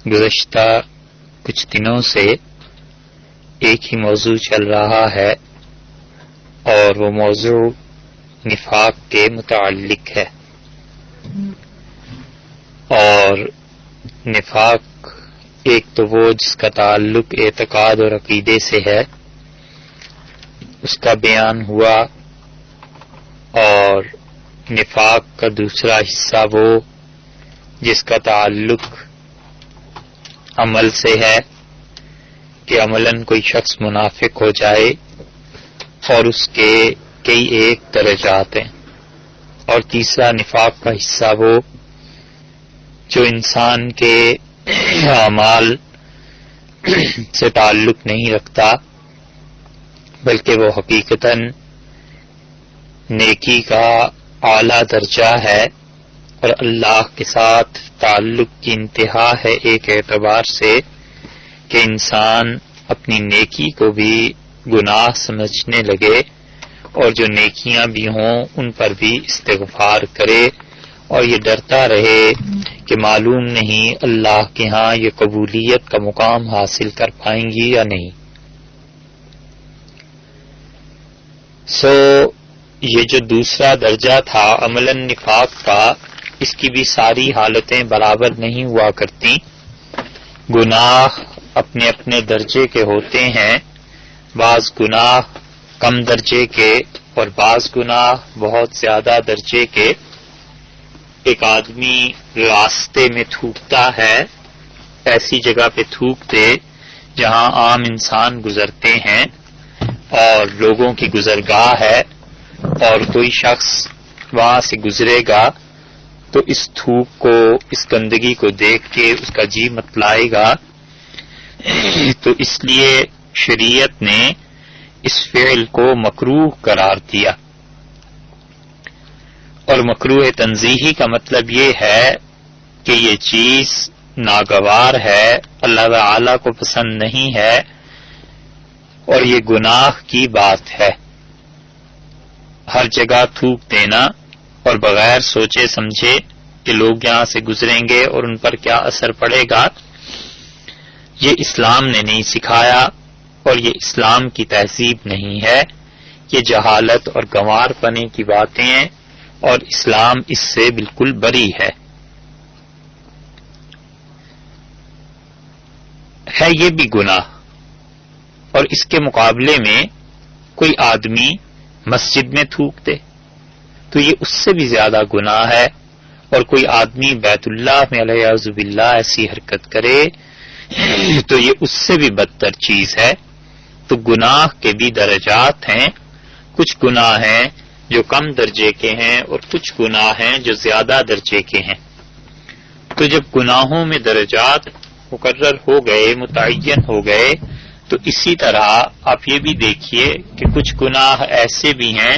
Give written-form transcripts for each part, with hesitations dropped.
گزشتہ کچھ دنوں سے ایک ہی موضوع چل رہا ہے اور وہ موضوع نفاق کے متعلق ہے، اور نفاق ایک تو وہ جس کا تعلق اعتقاد اور عقیدے سے ہے، اس کا بیان ہوا، اور نفاق کا دوسرا حصہ وہ جس کا تعلق عمل سے ہے کہ عملاً کوئی شخص منافق ہو جائے، اور اس کے کئی ایک درجات ہیں، اور تیسرا نفاق کا حصہ وہ جو انسان کے اعمال سے تعلق نہیں رکھتا بلکہ وہ حقیقتاً نیکی کا اعلیٰ درجہ ہے اور اللہ کے ساتھ تعلق کی انتہا ہے ایک اعتبار سے کہ انسان اپنی نیکی کو بھی گناہ سمجھنے لگے اور جو نیکیاں بھی ہوں ان پر بھی استغفار کرے اور یہ ڈرتا رہے کہ معلوم نہیں اللہ کے ہاں یہ قبولیت کا مقام حاصل کر پائیں گی یا نہیں۔ یہ جو دوسرا درجہ تھا عملاً نفاق کا، اس کی بھی ساری حالتیں برابر نہیں ہوا کرتی، گناہ اپنے اپنے درجے کے ہوتے ہیں، بعض گناہ کم درجے کے اور بعض گناہ بہت زیادہ درجے کے۔ ایک آدمی راستے میں تھوکتا ہے، ایسی جگہ پہ تھوک دے جہاں عام انسان گزرتے ہیں اور لوگوں کی گزرگاہ ہے، اور کوئی شخص وہاں سے گزرے گا تو اس تھوک کو، اس گندگی کو دیکھ کے اس کا جی متلائے گا، تو اس لیے شریعت نے اس فعل کو مکروہ قرار دیا۔ اور مکروہ تنزیہی کا مطلب یہ ہے کہ یہ چیز ناگوار ہے، اللہ تعالی کو پسند نہیں ہے اور یہ گناہ کی بات ہے۔ ہر جگہ تھوک دینا اور بغیر سوچے سمجھے کہ لوگ یہاں سے گزریں گے اور ان پر کیا اثر پڑے گا، یہ اسلام نے نہیں سکھایا اور یہ اسلام کی تہذیب نہیں ہے، یہ جہالت اور گنوار پنے کی باتیں ہیں اور اسلام اس سے بالکل بری ہے۔ یہ بھی گناہ، اور اس کے مقابلے میں کوئی آدمی مسجد میں تھوک دے تو یہ اس سے بھی زیادہ گناہ ہے، اور کوئی آدمی بیت اللہ میں علیہ باللہ ایسی حرکت کرے تو یہ اس سے بھی بدتر چیز ہے۔ تو گناہ کے بھی درجات ہیں، کچھ گناہ ہیں جو کم درجے کے ہیں اور کچھ گناہ ہیں جو زیادہ درجے کے ہیں۔ تو جب گناہوں میں درجات مقرر ہو گئے، متعین ہو گئے، تو اسی طرح آپ یہ بھی دیکھیے کہ کچھ گناہ ایسے بھی ہیں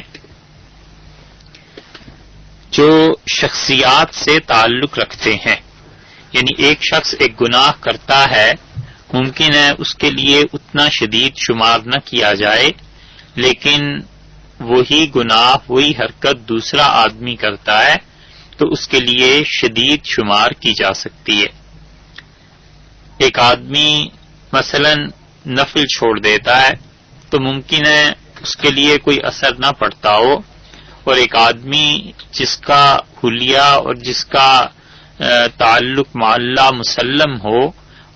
جو شخصیات سے تعلق رکھتے ہیں، یعنی ایک شخص ایک گناہ کرتا ہے، ممکن ہے اس کے لیے اتنا شدید شمار نہ کیا جائے، لیکن وہی گناہ، وہی حرکت دوسرا آدمی کرتا ہے تو اس کے لیے شدید شمار کی جا سکتی ہے۔ ایک آدمی مثلا نفل چھوڑ دیتا ہے تو ممکن ہے اس کے لیے کوئی اثر نہ پڑتا ہو، اور ایک آدمی جس کا حلیہ اور جس کا تعلق مع اللہ مسلم ہو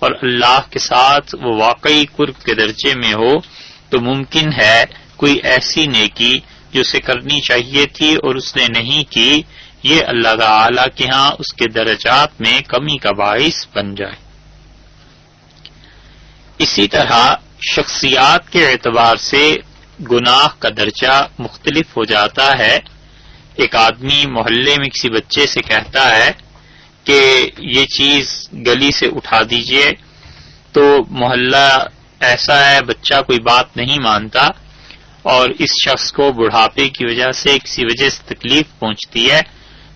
اور اللہ کے ساتھ وہ واقعی قرب کے درجے میں ہو، تو ممکن ہے کوئی ایسی نیکی جو اسے کرنی چاہیے تھی اور اس نے نہیں کی، یہ اللہ تعالی کے ہاں اس کے درجات میں کمی کا باعث بن جائے۔ اسی طرح شخصیات کے اعتبار سے گناہ کا درجہ مختلف ہو جاتا ہے۔ ایک آدمی محلے میں کسی بچے سے کہتا ہے کہ یہ چیز گلی سے اٹھا دیجئے، تو محلہ ایسا ہے بچہ کوئی بات نہیں مانتا، اور اس شخص کو بڑھاپے کی وجہ سے کسی وجہ سے تکلیف پہنچتی ہے،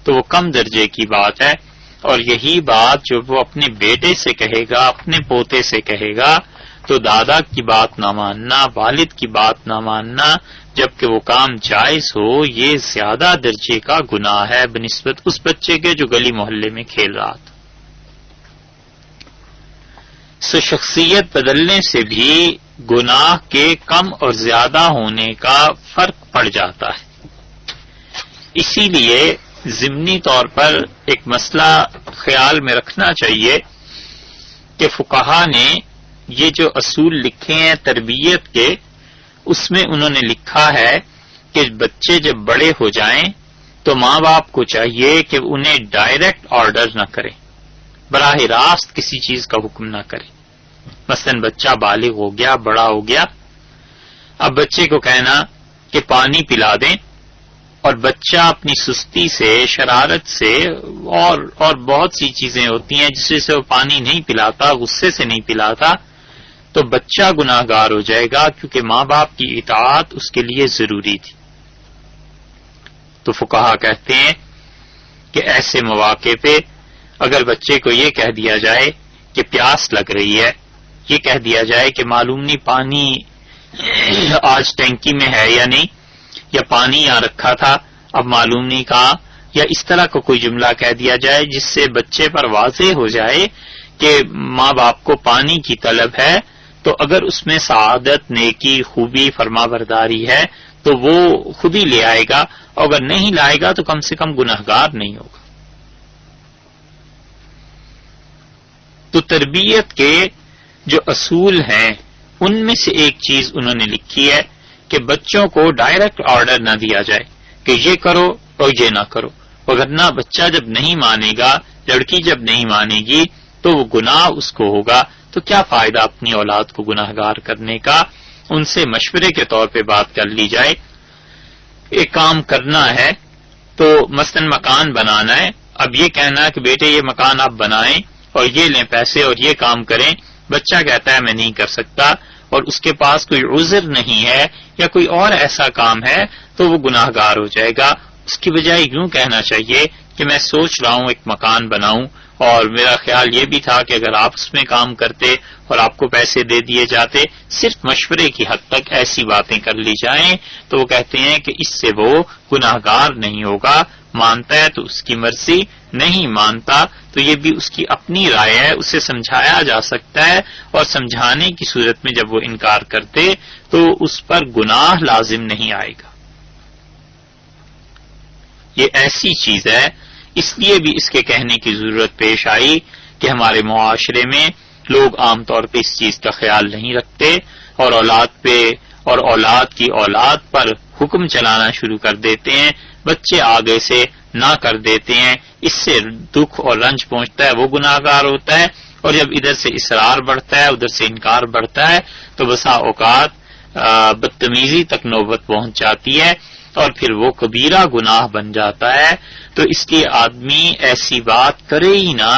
تو وہ کم درجے کی بات ہے۔ اور یہی بات جو وہ اپنے بیٹے سے کہے گا، اپنے پوتے سے کہے گا، تو دادا کی بات نہ ماننا، والد کی بات نہ ماننا، جبکہ وہ کام جائز ہو، یہ زیادہ درجے کا گناہ ہے بنسبت اس بچے کے جو گلی محلے میں کھیل رہا تھا۔ سو شخصیت بدلنے سے بھی گناہ کے کم اور زیادہ ہونے کا فرق پڑ جاتا ہے. اسی لیے ضمنی طور پر ایک مسئلہ خیال میں رکھنا چاہیے کہ فقہا نے یہ جو اصول لکھے ہیں تربیت کے، اس میں انہوں نے لکھا ہے کہ بچے جب بڑے ہو جائیں تو ماں باپ کو چاہیے کہ انہیں ڈائریکٹ آرڈر نہ کریں، براہ راست کسی چیز کا حکم نہ کریں. مثلا بچہ بالغ ہو گیا، بڑا ہو گیا، اب بچے کو کہنا کہ پانی پلا دیں، اور بچہ اپنی سستی سے، شرارت سے اور بہت سی چیزیں ہوتی ہیں جس سے وہ پانی نہیں پلاتا، غصے سے نہیں پلاتا، تو بچہ گناہ گار ہو جائے گا، کیونکہ ماں باپ کی اطاعت اس کے لیے ضروری تھی. تو فقہا کہتے ہیں کہ ایسے مواقع پہ اگر بچے کو یہ کہہ دیا جائے کہ پیاس لگ رہی ہے، یہ کہہ دیا جائے کہ معلوم نہیں پانی آج ٹینکی میں ہے یا نہیں، یا پانی یہاں رکھا تھا اب معلوم نہیں کہا، یا اس طرح کا کوئی جملہ کہہ دیا جائے جس سے بچے پر واضح ہو جائے کہ ماں باپ کو پانی کی طلب ہے، تو اگر اس میں سعادت، نیکی، خوبی، فرما برداری ہے تو وہ خود ہی لے آئے گا، اور اگر نہیں لائے گا تو کم سے کم گناہگار نہیں ہوگا. تو تربیت کے جو اصول ہیں ان میں سے ایک چیز انہوں نے لکھی ہے کہ بچوں کو ڈائریکٹ آرڈر نہ دیا جائے کہ یہ کرو اور یہ نہ کرو، وگرنہ بچہ جب نہیں مانے گا، لڑکی جب نہیں مانے گی تو وہ گناہ اس کو ہوگا. تو کیا فائدہ اپنی اولاد کو گناہ گار کرنے کا؟ ان سے مشورے کے طور پہ بات کر لی جائے. ایک کام کرنا ہے تو مثلا مکان بنانا ہے، اب یہ کہنا کہ بیٹے یہ مکان آپ بنائیں اور یہ لیں پیسے اور یہ کام کریں، بچہ کہتا ہے میں نہیں کر سکتا، اور اس کے پاس کوئی عذر نہیں ہے یا کوئی اور ایسا کام ہے تو وہ گناہ گار ہو جائے گا. اس کی بجائے یوں کہنا چاہیے کہ میں سوچ رہا ہوں ایک مکان بناؤں، اور میرا خیال یہ بھی تھا کہ اگر آپ اس میں کام کرتے اور آپ کو پیسے دے دیے جاتے. صرف مشورے کی حد تک ایسی باتیں کر لی جائیں تو وہ کہتے ہیں کہ اس سے وہ گناہ گار نہیں ہوگا. مانتا ہے تو اس کی مرضی، نہیں مانتا تو یہ بھی اس کی اپنی رائے ہے، اسے سمجھایا جا سکتا ہے، اور سمجھانے کی صورت میں جب وہ انکار کرتے تو اس پر گناہ لازم نہیں آئے گا. یہ ایسی چیز ہے، اس لیے بھی اس کے کہنے کی ضرورت پیش آئی کہ ہمارے معاشرے میں لوگ عام طور پہ اس چیز کا خیال نہیں رکھتے، اور اولاد پہ اور اولاد کی اولاد پر حکم چلانا شروع کر دیتے ہیں. بچے آگے سے نہ کر دیتے ہیں، اس سے دکھ اور رنج پہنچتا ہے، وہ گناہ گار ہوتا ہے. اور جب ادھر سے اصرار بڑھتا ہے، ادھر سے انکار بڑھتا ہے تو بسا اوقات بدتمیزی تک نوبت پہنچ جاتی ہے، اور پھر وہ کبیرہ گناہ بن جاتا ہے. تو اس لیے آدمی ایسی بات کرے ہی نہ،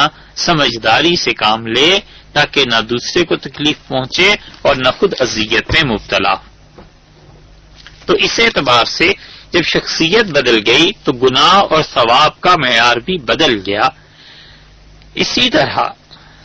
سمجھداری سے کام لے تاکہ نہ دوسرے کو تکلیف پہنچے اور نہ خود اذیت میں مبتلا ہو. تو اس اعتبار سے جب شخصیت بدل گئی تو گناہ اور ثواب کا معیار بھی بدل گیا. اسی طرح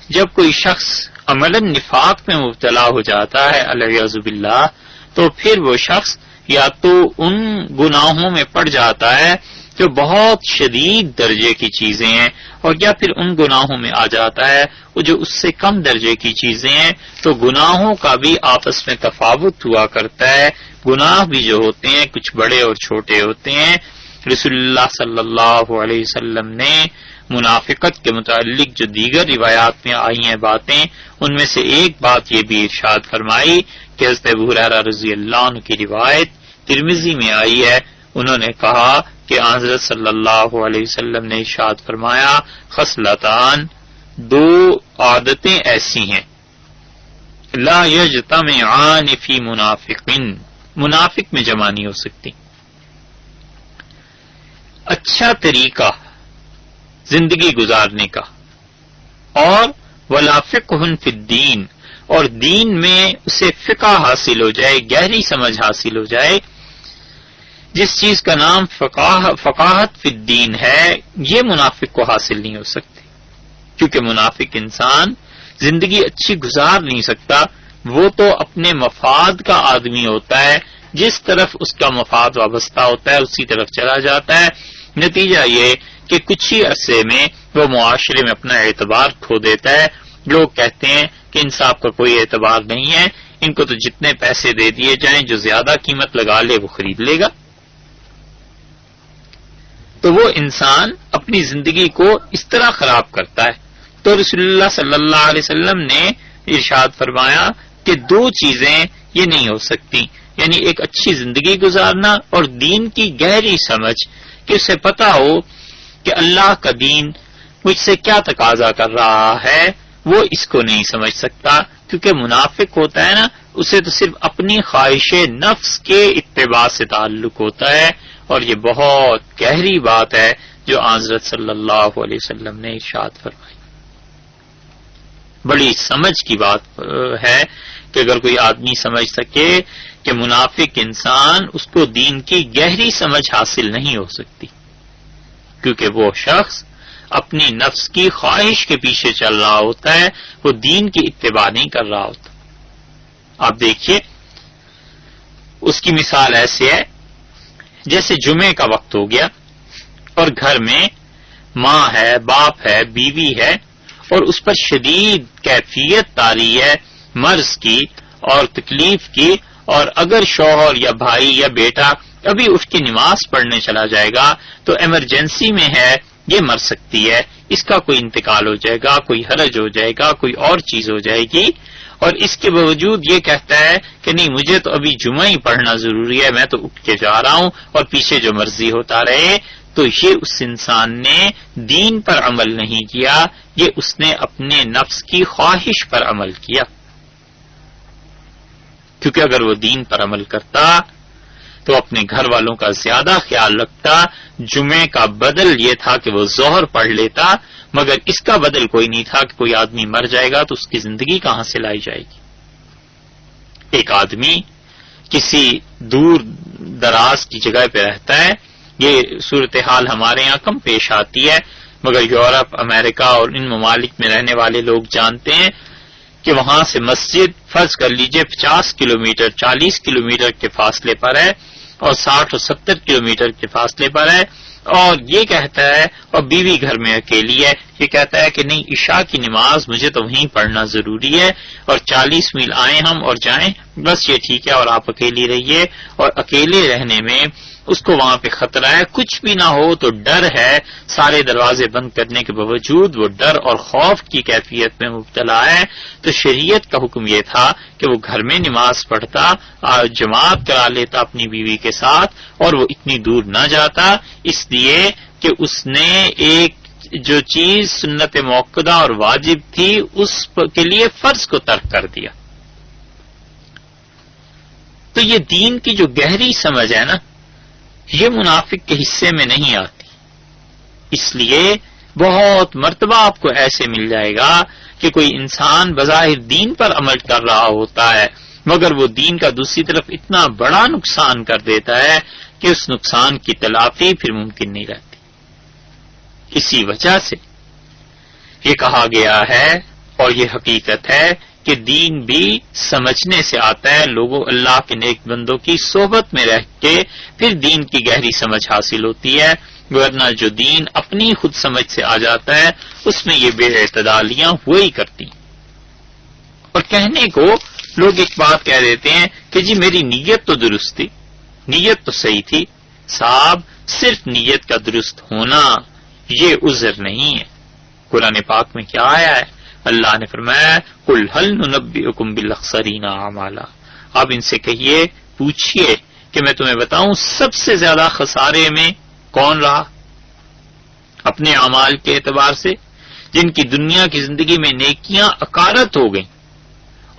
جب کوئی شخص عملاً نفاق میں مبتلا ہو جاتا ہے العیاذ باللہ، تو پھر وہ شخص یا تو ان گناہوں میں پڑ جاتا ہے جو بہت شدید درجے کی چیزیں ہیں، اور یا پھر ان گناہوں میں آ جاتا ہے وہ جو اس سے کم درجے کی چیزیں ہیں. تو گناہوں کا بھی آپس میں تفاوت ہوا کرتا ہے. گناہ بھی جو ہوتے ہیں کچھ بڑے اور چھوٹے ہوتے ہیں. رسول اللہ صلی اللہ علیہ وسلم نے منافقت کے متعلق جو دیگر روایات میں آئی ہیں باتیں، ان میں سے ایک بات یہ بھی ارشاد فرمائی کہ حضرت ابو ہریرہ رضی اللہ عنہ کی روایت ترمذی میں آئی ہے، انہوں نے کہا کہ حضرت صلی اللہ علیہ وسلم نے ارشاد فرمایا خصلتان، دو عادتیں ایسی ہیں لا یجتمعان فی منافق میں جمع نہیں ہو سکتی. اچھا طریقہ زندگی گزارنے کا، اور ولا فقہ فی الدین، اور دین میں اسے فقہ حاصل ہو جائے، گہری سمجھ حاصل ہو جائے. جس چیز کا نام فقاہت فی الدین ہے، یہ منافق کو حاصل نہیں ہو سکتی، کیونکہ منافق انسان زندگی اچھی گزار نہیں سکتا. وہ تو اپنے مفاد کا آدمی ہوتا ہے، جس طرف اس کا مفاد وابستہ ہوتا ہے اسی طرف چلا جاتا ہے. نتیجہ یہ کہ کچھ ہی عرصے میں وہ معاشرے میں اپنا اعتبار کھو دیتا ہے. لوگ کہتے ہیں کہ انصاف کا کوئی اعتبار نہیں ہے، ان کو تو جتنے پیسے دے دیے جائیں، جو زیادہ قیمت لگا لے وہ خرید لے گا. تو وہ انسان اپنی زندگی کو اس طرح خراب کرتا ہے. تو رسول اللہ صلی اللہ علیہ وسلم نے ارشاد فرمایا کہ دو چیزیں یہ نہیں ہو سکتی، یعنی ایک اچھی زندگی گزارنا اور دین کی گہری سمجھ، کہ اسے پتا ہو کہ اللہ کا دین مجھ سے کیا تقاضا کر رہا ہے، وہ اس کو نہیں سمجھ سکتا. کیونکہ منافق ہوتا ہے نا، اسے تو صرف اپنی خواہش نفس کے اتباع سے تعلق ہوتا ہے. اور یہ بہت گہری بات ہے جو حضرت صلی اللہ علیہ وسلم نے ارشاد فرمائی. بڑی سمجھ کی بات ہے کہ اگر کوئی آدمی سمجھ سکے کہ منافق انسان، اس کو دین کی گہری سمجھ حاصل نہیں ہو سکتی، کیونکہ وہ شخص اپنی نفس کی خواہش کے پیچھے چل رہا ہوتا ہے، وہ دین کی اتباع نہیں کر رہا ہوتا. آپ دیکھیے اس کی مثال ایسے ہے جیسے جمعے کا وقت ہو گیا اور گھر میں ماں ہے، باپ ہے، بیوی ہے، اور اس پر شدید کیفیت طاری ہے مرض کی اور تکلیف کی، اور اگر شوہر یا بھائی یا بیٹا ابھی اٹھ کے نماز پڑھنے چلا جائے گا تو ایمرجنسی میں ہے، یہ مر سکتی ہے، اس کا کوئی انتقال ہو جائے گا، کوئی حرج ہو جائے گا، کوئی اور چیز ہو جائے گی، اور اس کے باوجود یہ کہتا ہے کہ نہیں مجھے تو ابھی جمعہ ہی پڑھنا ضروری ہے، میں تو اٹھ کے جا رہا ہوں اور پیچھے جو مرضی ہوتا رہے. تو یہ اس انسان نے دین پر عمل نہیں کیا، یہ اس نے اپنے نفس کی خواہش پر عمل کیا. کیونکہ اگر وہ دین پر عمل کرتا تو اپنے گھر والوں کا زیادہ خیال رکھتا. جمعے کا بدل یہ تھا کہ وہ ظہر پڑھ لیتا، مگر اس کا بدل کوئی نہیں تھا کہ کوئی آدمی مر جائے گا تو اس کی زندگی کہاں سے لائی جائے گی. ایک آدمی کسی دور دراز کی جگہ پہ رہتا ہے، یہ صورتحال ہمارے یہاں کم پیش آتی ہے، مگر یورپ، امریکہ اور ان ممالک میں رہنے والے لوگ جانتے ہیں کہ وہاں سے مسجد فرض کر لیجئے 50 کلومیٹر 40 کلومیٹر کے فاصلے پر ہے اور 60 اور 70 کلومیٹر کے فاصلے پر ہے، اور یہ کہتا ہے، اور بیوی گھر میں اکیلی ہے، یہ کہتا ہے کہ نہیں عشاء کی نماز مجھے تو وہیں پڑھنا ضروری ہے، اور 40 میل آئیں ہم اور جائیں بس یہ ٹھیک ہے، اور آپ اکیلی رہیے. اور اکیلے رہنے میں اس کو وہاں پہ خطرہ ہے، کچھ بھی نہ ہو تو ڈر ہے، سارے دروازے بند کرنے کے باوجود وہ ڈر اور خوف کی کیفیت میں مبتلا ہے. تو شریعت کا حکم یہ تھا کہ وہ گھر میں نماز پڑھتا، جماعت کرا لیتا اپنی بیوی کے ساتھ، اور وہ اتنی دور نہ جاتا، اس لیے کہ اس نے ایک جو چیز سنت موقدہ اور واجب تھی اس کے لیے فرض کو ترک کر دیا. تو یہ دین کی جو گہری سمجھ ہے نا، یہ منافق کے حصے میں نہیں آتی. اس لیے بہت مرتبہ آپ کو ایسے مل جائے گا کہ کوئی انسان بظاہر دین پر عمل کر رہا ہوتا ہے، مگر وہ دین کا دوسری طرف اتنا بڑا نقصان کر دیتا ہے کہ اس نقصان کی تلافی پھر ممکن نہیں رہتی. اسی وجہ سے یہ کہا گیا ہے اور یہ حقیقت ہے کہ دین بھی سمجھنے سے آتا ہے. لوگوں اللہ کے نیک بندوں کی صحبت میں رہ کے پھر دین کی گہری سمجھ حاصل ہوتی ہے، ورنہ جو دین اپنی خود سمجھ سے آ جاتا ہے اس میں یہ بے اعتدالیاں وہی کرتی. اور کہنے کو لوگ ایک بات کہہ دیتے ہیں کہ جی میری نیت تو درست تھی، نیت تو صحیح تھی. صاحب صرف نیت کا درست ہونا یہ عذر نہیں ہے. قرآن پاک میں کیا آیا ہے؟ اللہ نے فرمایا قل هل ننبئکم بالاخسرین اعمالا. آپ ان سے کہیے، پوچھئے کہ میں تمہیں بتاؤں سب سے زیادہ خسارے میں کون رہا اپنے اعمال کے اعتبار سے، جن کی دنیا کی زندگی میں نیکیاں اکارت ہو گئیں.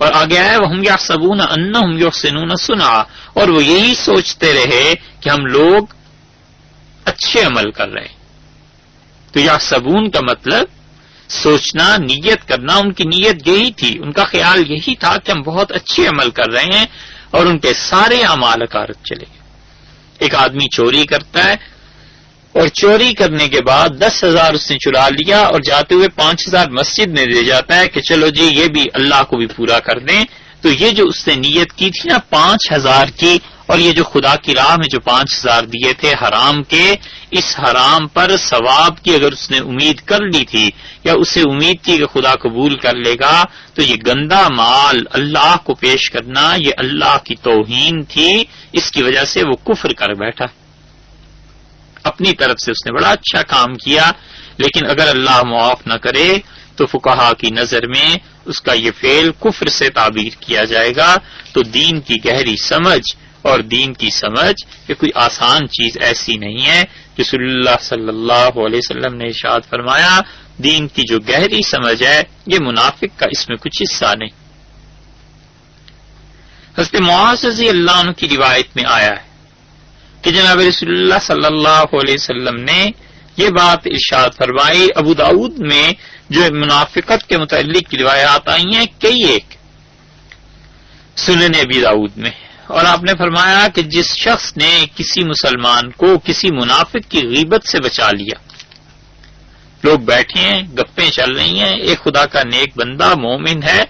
اور آگے آیا وَهُمْ يَحْسَبُونَ أَنَّهُمْ يُحْسِنُونَ صُنْعًا، اور وہ یہی سوچتے رہے کہ ہم لوگ اچھے عمل کر رہے. تو یحسبون کا مطلب سوچنا، نیت کرنا. ان کی نیت یہی تھی، ان کا خیال یہی تھا کہ ہم بہت اچھے عمل کر رہے ہیں، اور ان کے سارے اعمال اکارت چلے گئے. ایک آدمی چوری کرتا ہے اور چوری کرنے کے بعد 10,000 اس نے چرا لیا اور جاتے ہوئے 5,000 مسجد میں دے جاتا ہے کہ چلو جی یہ بھی اللہ کو بھی پورا کر دیں. تو یہ جو اس نے نیت کی تھی نا 5,000 کی، اور یہ جو خدا کی راہ میں جو 5000 دیے تھے حرام کے، اس حرام پر ثواب کی اگر اس نے امید کر لی تھی یا اسے امید تھی کہ خدا قبول کر لے گا، تو یہ گندا مال اللہ کو پیش کرنا یہ اللہ کی توہین تھی، اس کی وجہ سے وہ کفر کر بیٹھا۔ اپنی طرف سے اس نے بڑا اچھا کام کیا، لیکن اگر اللہ معاف نہ کرے تو فقہا کی نظر میں اس کا یہ فعل کفر سے تعبیر کیا جائے گا۔ تو دین کی گہری سمجھ اور دین کی سمجھ یہ کوئی آسان چیز ایسی نہیں ہے۔ رسول اللہ صلی اللہ علیہ وسلم نے ارشاد فرمایا دین کی جو گہری سمجھ ہے یہ منافق کا اس میں کچھ حصہ نہیں۔ حضرت معاذ رضی اللہ عنہ کی روایت میں آیا ہے کہ جناب رسول اللہ صلی اللہ علیہ وسلم نے یہ بات ارشاد فرمائی۔ ابو داؤد میں جو منافقت کے متعلق روایات آئی ہیں کئی ایک، سنن ابی داؤد میں، اور آپ نے فرمایا کہ جس شخص نے کسی مسلمان کو کسی منافق کی غیبت سے بچا لیا، لوگ بیٹھے ہیں گپیں چل رہی ہیں، ایک خدا کا نیک بندہ مومن ہے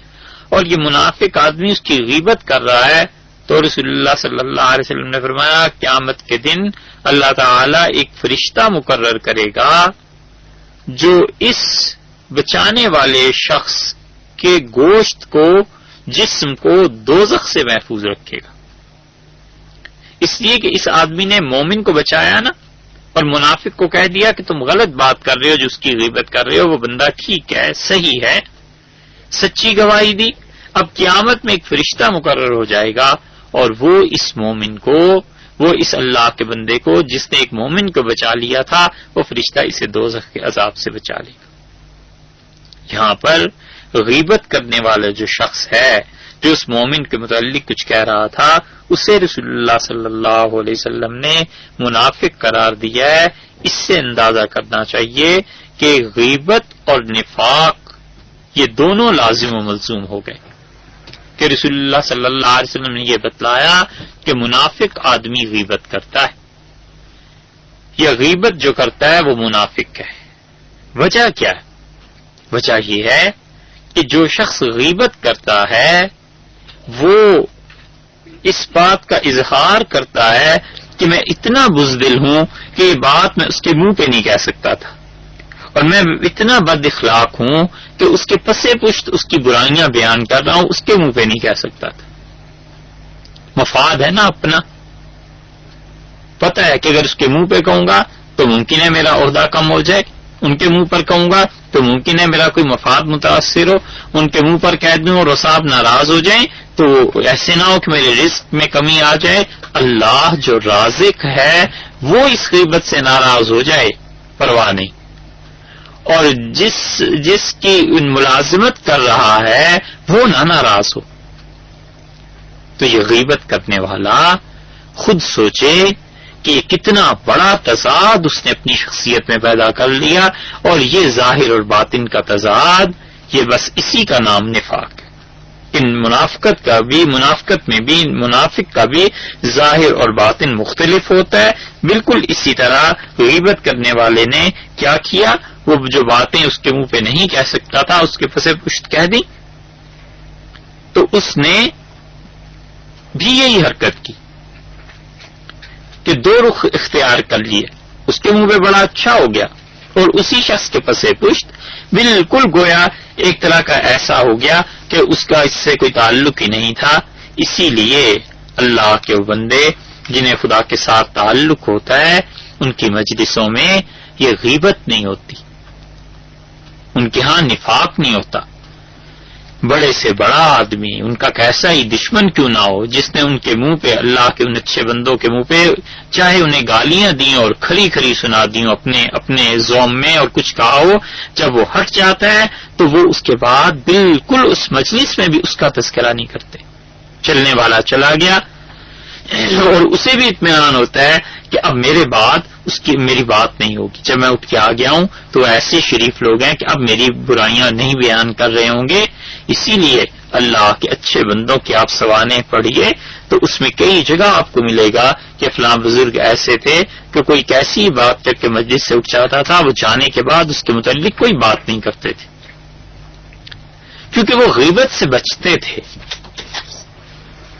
اور یہ منافق آدمی اس کی غیبت کر رہا ہے، تو رسول اللہ صلی اللہ علیہ وسلم نے فرمایا قیامت کے دن اللہ تعالی ایک فرشتہ مقرر کرے گا جو اس بچانے والے شخص کے گوشت کو، جسم کو دوزخ سے محفوظ رکھے گا، اس لیے کہ اس آدمی نے مومن کو بچایا نا، اور منافق کو کہہ دیا کہ تم غلط بات کر رہے ہو، جو اس کی غیبت کر رہے ہو وہ بندہ ٹھیک ہے، صحیح ہے، سچی گواہی دی۔ اب قیامت میں ایک فرشتہ مقرر ہو جائے گا اور وہ اس مومن کو، وہ اس اللہ کے بندے کو جس نے ایک مومن کو بچا لیا تھا، وہ فرشتہ اسے دوزخ کے عذاب سے بچا لے گا۔ یہاں پر غیبت کرنے والا جو شخص ہے جو اس مومن کے متعلق کچھ کہہ رہا تھا، اسے رسول اللہ صلی اللہ علیہ وسلم نے منافق قرار دیا ہے۔ اس سے اندازہ کرنا چاہیے کہ غیبت اور نفاق یہ دونوں لازم و ملزوم ہو گئے، کہ رسول اللہ صلی اللہ علیہ وسلم نے یہ بتلایا کہ منافق آدمی غیبت کرتا ہے، یا غیبت جو کرتا ہے وہ منافق ہے۔ وجہ کیا ہے؟ وجہ یہ ہے کہ جو شخص غیبت کرتا ہے وہ اس بات کا اظہار کرتا ہے کہ میں اتنا بزدل ہوں کہ یہ بات میں اس کے منہ پہ نہیں کہہ سکتا تھا، اور میں اتنا بد اخلاق ہوں کہ اس کے پسے پشت اس کی برائیاں بیان کر رہا ہوں، اس کے منہ پہ نہیں کہہ سکتا تھا۔ مفاد ہے نا اپنا، پتہ ہے کہ اگر اس کے منہ پہ کہوں گا تو ممکن ہے میرا عہدہ کم ہو جائے، ان کے منہ پر کہوں گا تو ممکن ہے میرا کوئی مفاد متاثر ہو، ان کے منہ پر کہہ دوں اور وہ صاحب ناراض ہو جائیں تو ایسے نہ ہو کہ میرے رزق میں کمی آ جائے۔ اللہ جو رازق ہے وہ اس غیبت سے ناراض ہو جائے، پرواہ نہیں، اور جس کی ملازمت کر رہا ہے وہ نہ ناراض ہو۔ تو یہ غیبت کرنے والا خود سوچے کہ یہ کتنا بڑا تضاد اس نے اپنی شخصیت میں پیدا کر لیا، اور یہ ظاہر اور باطن کا تضاد یہ بس اسی کا نام نفاق ہے۔ ان منافقت میں بھی منافق کا بھی ظاہر اور باطن مختلف ہوتا ہے۔ بالکل اسی طرح غیبت کرنے والے نے کیا کیا، وہ جو باتیں اس کے منہ پہ نہیں کہہ سکتا تھا اس کے پسے پشت کہہ دی، تو اس نے بھی یہی حرکت کی کہ دو رخ اختیار کر لیے، اس کے منہ پہ بڑا اچھا ہو گیا اور اسی شخص کے پسے پشت بالکل گویا ایک طرح کا ایسا ہو گیا کہ اس کا اس سے کوئی تعلق ہی نہیں تھا۔ اسی لیے اللہ کے وہ بندے جنہیں خدا کے ساتھ تعلق ہوتا ہے ان کی مجلسوں میں یہ غیبت نہیں ہوتی، ان کے ہاں نفاق نہیں ہوتا۔ بڑے سے بڑا آدمی، ان کا کیسا ہی دشمن کیوں نہ ہو، جس نے ان کے منہ پہ، اللہ کے ان اچھے بندوں کے منہ پہ چاہے انہیں گالیاں دیں اور کھری کھری سنا دیں اپنے زوم میں اور کچھ کہا ہو، جب وہ ہٹ جاتا ہے تو وہ اس کے بعد بالکل اس مجلس میں بھی اس کا تذکرہ نہیں کرتے۔ چلنے والا چلا گیا اور اسے بھی اطمینان ہوتا ہے کہ اب میری بات نہیں ہوگی، جب میں اٹھ کے آ گیا ہوں تو ایسے شریف لوگ ہیں کہ اب میری برائیاں نہیں بیان کر رہے ہوں گے۔ اسی لیے اللہ کے اچھے بندوں کی آپ سوانح پڑھیے تو اس میں کئی جگہ آپ کو ملے گا کہ فلاں بزرگ ایسے تھے کہ کوئی کیسی بات کر کے مسجد سے اٹھ جاتا تھا، وہ جانے کے بعد اس کے متعلق کوئی بات نہیں کرتے تھے، کیونکہ وہ غیبت سے بچتے تھے،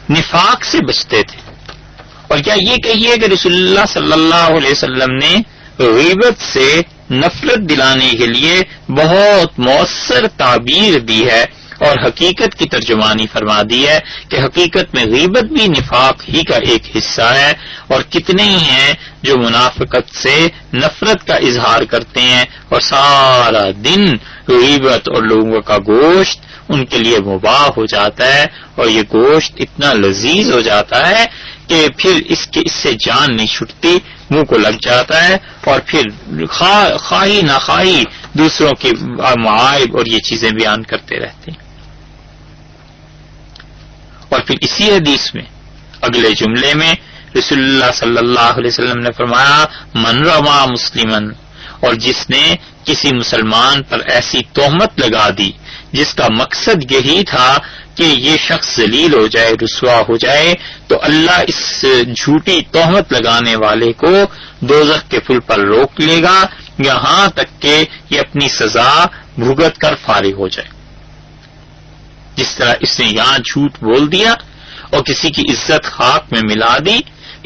نفاق سے بچتے تھے، اور کیا یہ کہیے کہ رسول اللہ صلی اللہ علیہ وسلم نے غیبت سے نفرت دلانے کے لیے بہت مؤثر تعبیر دی ہے اور حقیقت کی ترجمانی فرما دی ہے کہ حقیقت میں غیبت بھی نفاق ہی کا ایک حصہ ہے، اور کتنے ہی ہیں جو منافقت سے نفرت کا اظہار کرتے ہیں اور سارا دن غیبت اور لوگوں کا گوشت ان کے لیے مباح ہو جاتا ہے، اور یہ گوشت اتنا لذیذ ہو جاتا ہے کہ پھر اس سے جان نہیں چھٹتی، منہ کو لگ جاتا ہے، اور پھر خواہی ناخواہی دوسروں کے معائب اور یہ چیزیں بیان کرتے رہتے ہیں۔ اور پھر اسی حدیث میں اگلے جملے میں رسول اللہ صلی اللہ علیہ وسلم نے فرمایا من رما مسلمن، اور جس نے کسی مسلمان پر ایسی تہمت لگا دی جس کا مقصد یہی تھا کہ یہ شخص ذلیل ہو جائے، رسوا ہو جائے، تو اللہ اس جھوٹی تہمت لگانے والے کو دوزخ کے پل پر روک لے گا یہاں تک کہ یہ اپنی سزا بھگت کر فارغ ہو جائے۔ جس طرح اس نے یہاں جھوٹ بول دیا اور کسی کی عزت خاک میں ملا دی،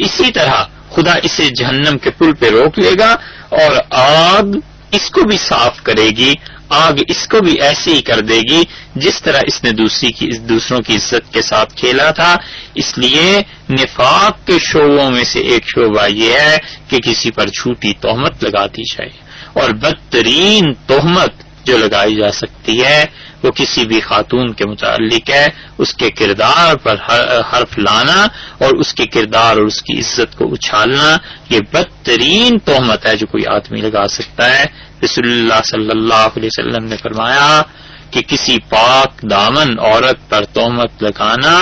اسی طرح خدا اسے جہنم کے پل پہ روک لے گا اور آگ اس کو بھی صاف کرے گی، آگ اس کو بھی ایسے ہی کر دے گی جس طرح اس نے دوسروں کی عزت کے ساتھ کھیلا تھا۔ اس لیے نفاق کے شعبوں میں سے ایک شعبہ یہ ہے کہ کسی پر جھوٹی تہمت لگا دی جائے، اور بدترین تہمت جو لگائی جا سکتی ہے وہ کسی بھی خاتون کے متعلق ہے، اس کے کردار پر حرف لانا اور اس کے کردار اور اس کی عزت کو اچھالنا، یہ بدترین تہمت ہے جو کوئی آدمی لگا سکتا ہے۔ رسول اللہ صلی اللہ علیہ وسلم نے فرمایا کہ کسی پاک دامن عورت پر تہمت لگانا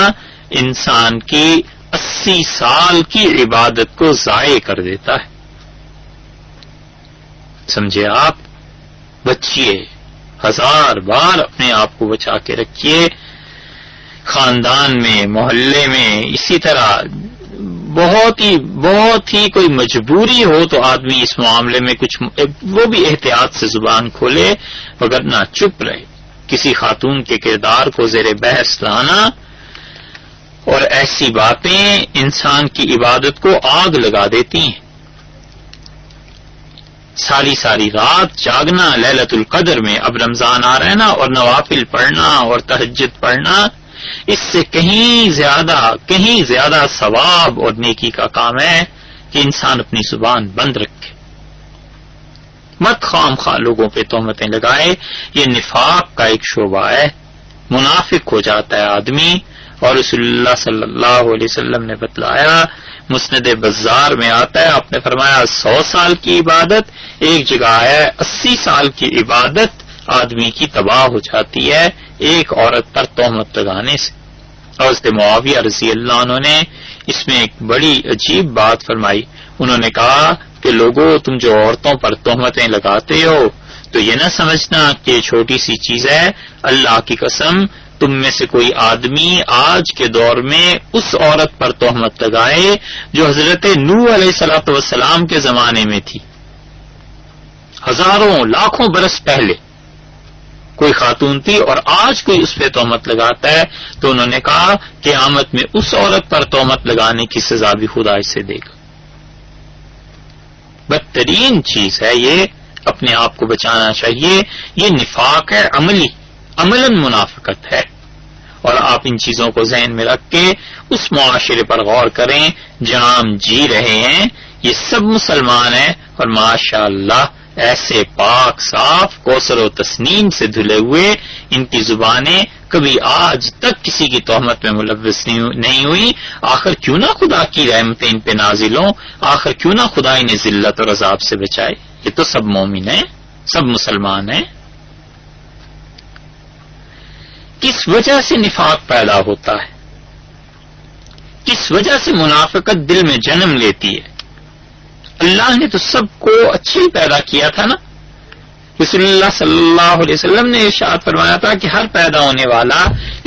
انسان کی 80 سال کی عبادت کو ضائع کر دیتا ہے۔ سمجھے آپ؟ بچیے، 1000 بار اپنے آپ کو بچا کے رکھیے، خاندان میں، محلے میں، اسی طرح بہت ہی کوئی مجبوری ہو تو آدمی اس معاملے میں کچھ وہ بھی احتیاط سے زبان کھولے، وگرنہ چپ رہے۔ کسی خاتون کے کردار کو زیر بحث لانا اور ایسی باتیں انسان کی عبادت کو آگ لگا دیتی ہیں۔ ساری رات جاگنا لیلۃ القدر میں، اب رمضان آ رہا ہے نا، اور نوافل پڑھنا اور تہجد پڑھنا، اس سے کہیں زیادہ ثواب اور نیکی کا کام ہے کہ انسان اپنی زبان بند رکھے، مت خام خواہ لوگوں پہ تہمتیں لگائے۔ یہ نفاق کا ایک شعبہ ہے، منافق ہو جاتا ہے آدمی۔ اور رسول اللہ صلی اللہ علیہ وسلم نے بتلایا، مسند بزار میں آتا ہے، آپ نے فرمایا 100 سال کی عبادت، ایک جگہ ہے 80 سال کی عبادت آدمی کی تباہ ہو جاتی ہے ایک عورت پر تہمت لگانے سے۔ اور حضرت معاویہ رضی اللہ عنہ نے اس میں ایک بڑی عجیب بات فرمائی، انہوں نے کہا کہ لوگوں، تم جو عورتوں پر تہمتیں لگاتے ہو تو یہ نہ سمجھنا کہ چھوٹی سی چیز ہے، اللہ کی قسم تم میں سے کوئی آدمی آج کے دور میں اس عورت پر تہمت لگائے جو حضرت نوح علیہ الصلوۃ والسلام کے زمانے میں تھی، ہزاروں لاکھوں برس پہلے کوئی خاتون تھی، اور آج کوئی اس پہ تہمت لگاتا ہے تو انہوں نے کہا کہ قیامت میں اس عورت پر تہمت لگانے کی سزا بھی خدا اسے دے گا۔ بدترین چیز ہے یہ، اپنے آپ کو بچانا چاہیے۔ یہ نفاق ہے، عملاً منافقت ہے، اور آپ ان چیزوں کو ذہن میں رکھ کے اس معاشرے پر غور کریں جہاں ہم جی رہے ہیں۔ یہ سب مسلمان ہیں اور ماشاءاللہ ایسے پاک صاف کوثر و تسنیم سے دھلے ہوئے، ان کی زبانیں کبھی آج تک کسی کی تہمت میں ملوث نہیں ہوئی۔ آخر کیوں نہ خدا کی رحمتیں ان پہ نازل ہوں، آخر کیوں نہ خدا انہیں ذلت اور عذاب سے بچائے۔ یہ تو سب مومن ہیں، سب مسلمان ہیں۔ کس وجہ سے نفاق پیدا ہوتا ہے؟ کس وجہ سے منافقت دل میں جنم لیتی ہے؟ اللہ نے تو سب کو اچھے ہی پیدا کیا تھا نا۔ رسول اللہ صلی اللہ علیہ وسلم نے ارشاد فرمایا تھا کہ ہر پیدا ہونے والا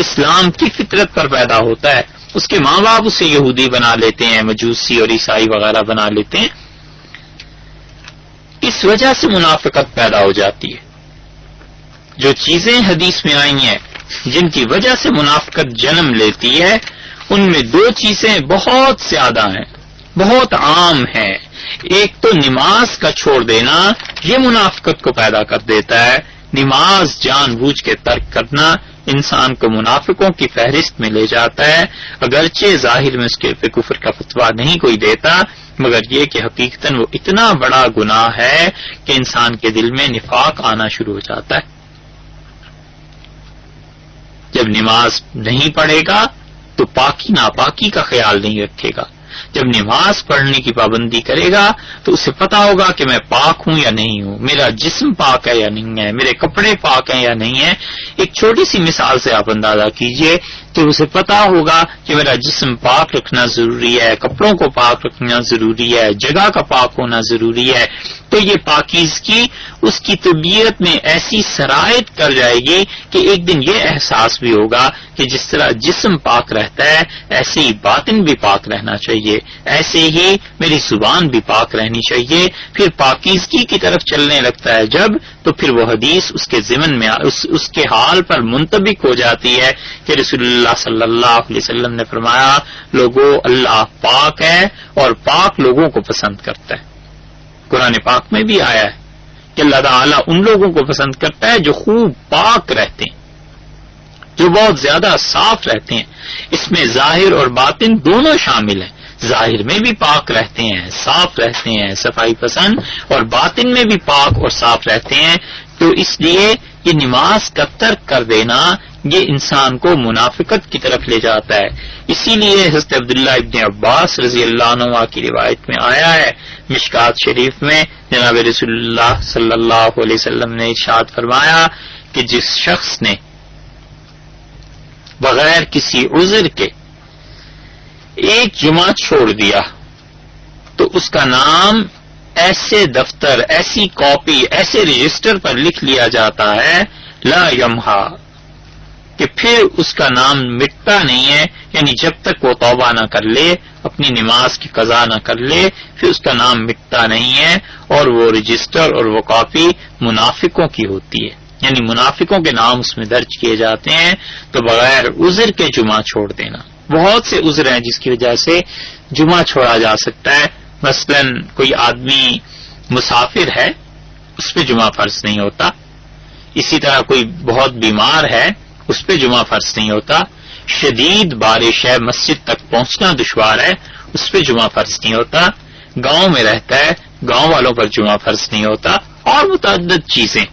اسلام کی فطرت پر پیدا ہوتا ہے، اس کے ماں باپ اسے یہودی بنا لیتے ہیں، مجوسی اور عیسائی وغیرہ بنا لیتے ہیں۔ اس وجہ سے منافقت پیدا ہو جاتی ہے۔ جو چیزیں حدیث میں آئی ہیں جن کی وجہ سے منافقت جنم لیتی ہے، ان میں 2 چیزیں بہت زیادہ ہیں۔ بہت عام ہے. ایک تو نماز کا چھوڑ دینا یہ منافقت کو پیدا کر دیتا ہے. نماز جان بوجھ کے ترک کرنا انسان کو منافقوں کی فہرست میں لے جاتا ہے. اگرچہ ظاہر میں اس کے کفر کا فتویٰ نہیں کوئی دیتا، مگر یہ کہ حقیقتاً وہ اتنا بڑا گناہ ہے کہ انسان کے دل میں نفاق آنا شروع ہو جاتا ہے. جب نماز نہیں پڑھے گا تو پاکی ناپاکی کا خیال نہیں رکھے گا. جب نماز پڑھنے کی پابندی کرے گا تو اسے پتا ہوگا کہ میں پاک ہوں یا نہیں ہوں، میرا جسم پاک ہے یا نہیں ہے، میرے کپڑے پاک ہیں یا نہیں ہے. ایک چھوٹی سی مثال سے آپ اندازہ کیجئے کہ اسے پتا ہوگا کہ میرا جسم پاک رکھنا ضروری ہے، کپڑوں کو پاک رکھنا ضروری ہے، جگہ کا پاک ہونا ضروری ہے. تو یہ پاکیزگی اس کی طبیعت میں ایسی سرایت کر جائے گی کہ ایک دن یہ احساس بھی ہوگا کہ جس طرح جسم پاک رہتا ہے ایسے ہی باطن بھی پاک رہنا چاہیے، ایسے ہی میری زبان بھی پاک رہنی چاہیے. پھر پاکیزگی کی طرف چلنے لگتا ہے جب، تو پھر وہ حدیث اس کے ضمن میں اس کے حال پر منطبق ہو جاتی ہے کہ رسول اللہ صلی اللہ علیہ وسلم نے فرمایا لوگوں اللہ پاک ہے اور پاک لوگوں کو پسند کرتا ہے. قرآن پاک میں بھی آیا ہے کہ اللہ تعالیٰ ان لوگوں کو پسند کرتا ہے جو خوب پاک رہتے ہیں، جو بہت زیادہ صاف رہتے ہیں. اس میں ظاہر اور باطن دونوں شامل ہیں. ظاہر میں بھی پاک رہتے ہیں، صاف رہتے ہیں، صفائی پسند، اور باطن میں بھی پاک اور صاف رہتے ہیں. تو اس لیے یہ نماز کا ترک کر دینا یہ انسان کو منافقت کی طرف لے جاتا ہے. اسی لیے حضرت عبداللہ ابن عباس رضی اللہ عنہ کی روایت میں آیا ہے مشکات شریف میں، جناب رسول اللہ صلی اللہ علیہ وسلم نے ارشاد فرمایا کہ جس شخص نے بغیر کسی عذر کے ایک جمعہ چھوڑ دیا تو اس کا نام ایسے دفتر، ایسی کاپی، ایسے رجسٹر پر لکھ لیا جاتا ہے لا یمحا، کہ پھر اس کا نام مٹتا نہیں ہے. یعنی جب تک وہ توبہ نہ کر لے، اپنی نماز کی قضا نہ کر لے، پھر اس کا نام مٹتا نہیں ہے. اور وہ رجسٹر اور وہ کاپی منافقوں کی ہوتی ہے، یعنی منافقوں کے نام اس میں درج کیے جاتے ہیں. تو بغیر عذر کے جمعہ چھوڑ دینا، بہت سے عذر ہیں جس کی وجہ سے جمعہ چھوڑا جا سکتا ہے. مثلا کوئی آدمی مسافر ہے، اس پہ جمعہ فرض نہیں ہوتا. اسی طرح کوئی بہت بیمار ہے، اس پہ جمعہ فرض نہیں ہوتا. شدید بارش ہے، مسجد تک پہنچنا دشوار ہے، اس پہ جمعہ فرض نہیں ہوتا. گاؤں میں رہتا ہے، گاؤں والوں پر جمعہ فرض نہیں ہوتا. اور متعدد چیزیں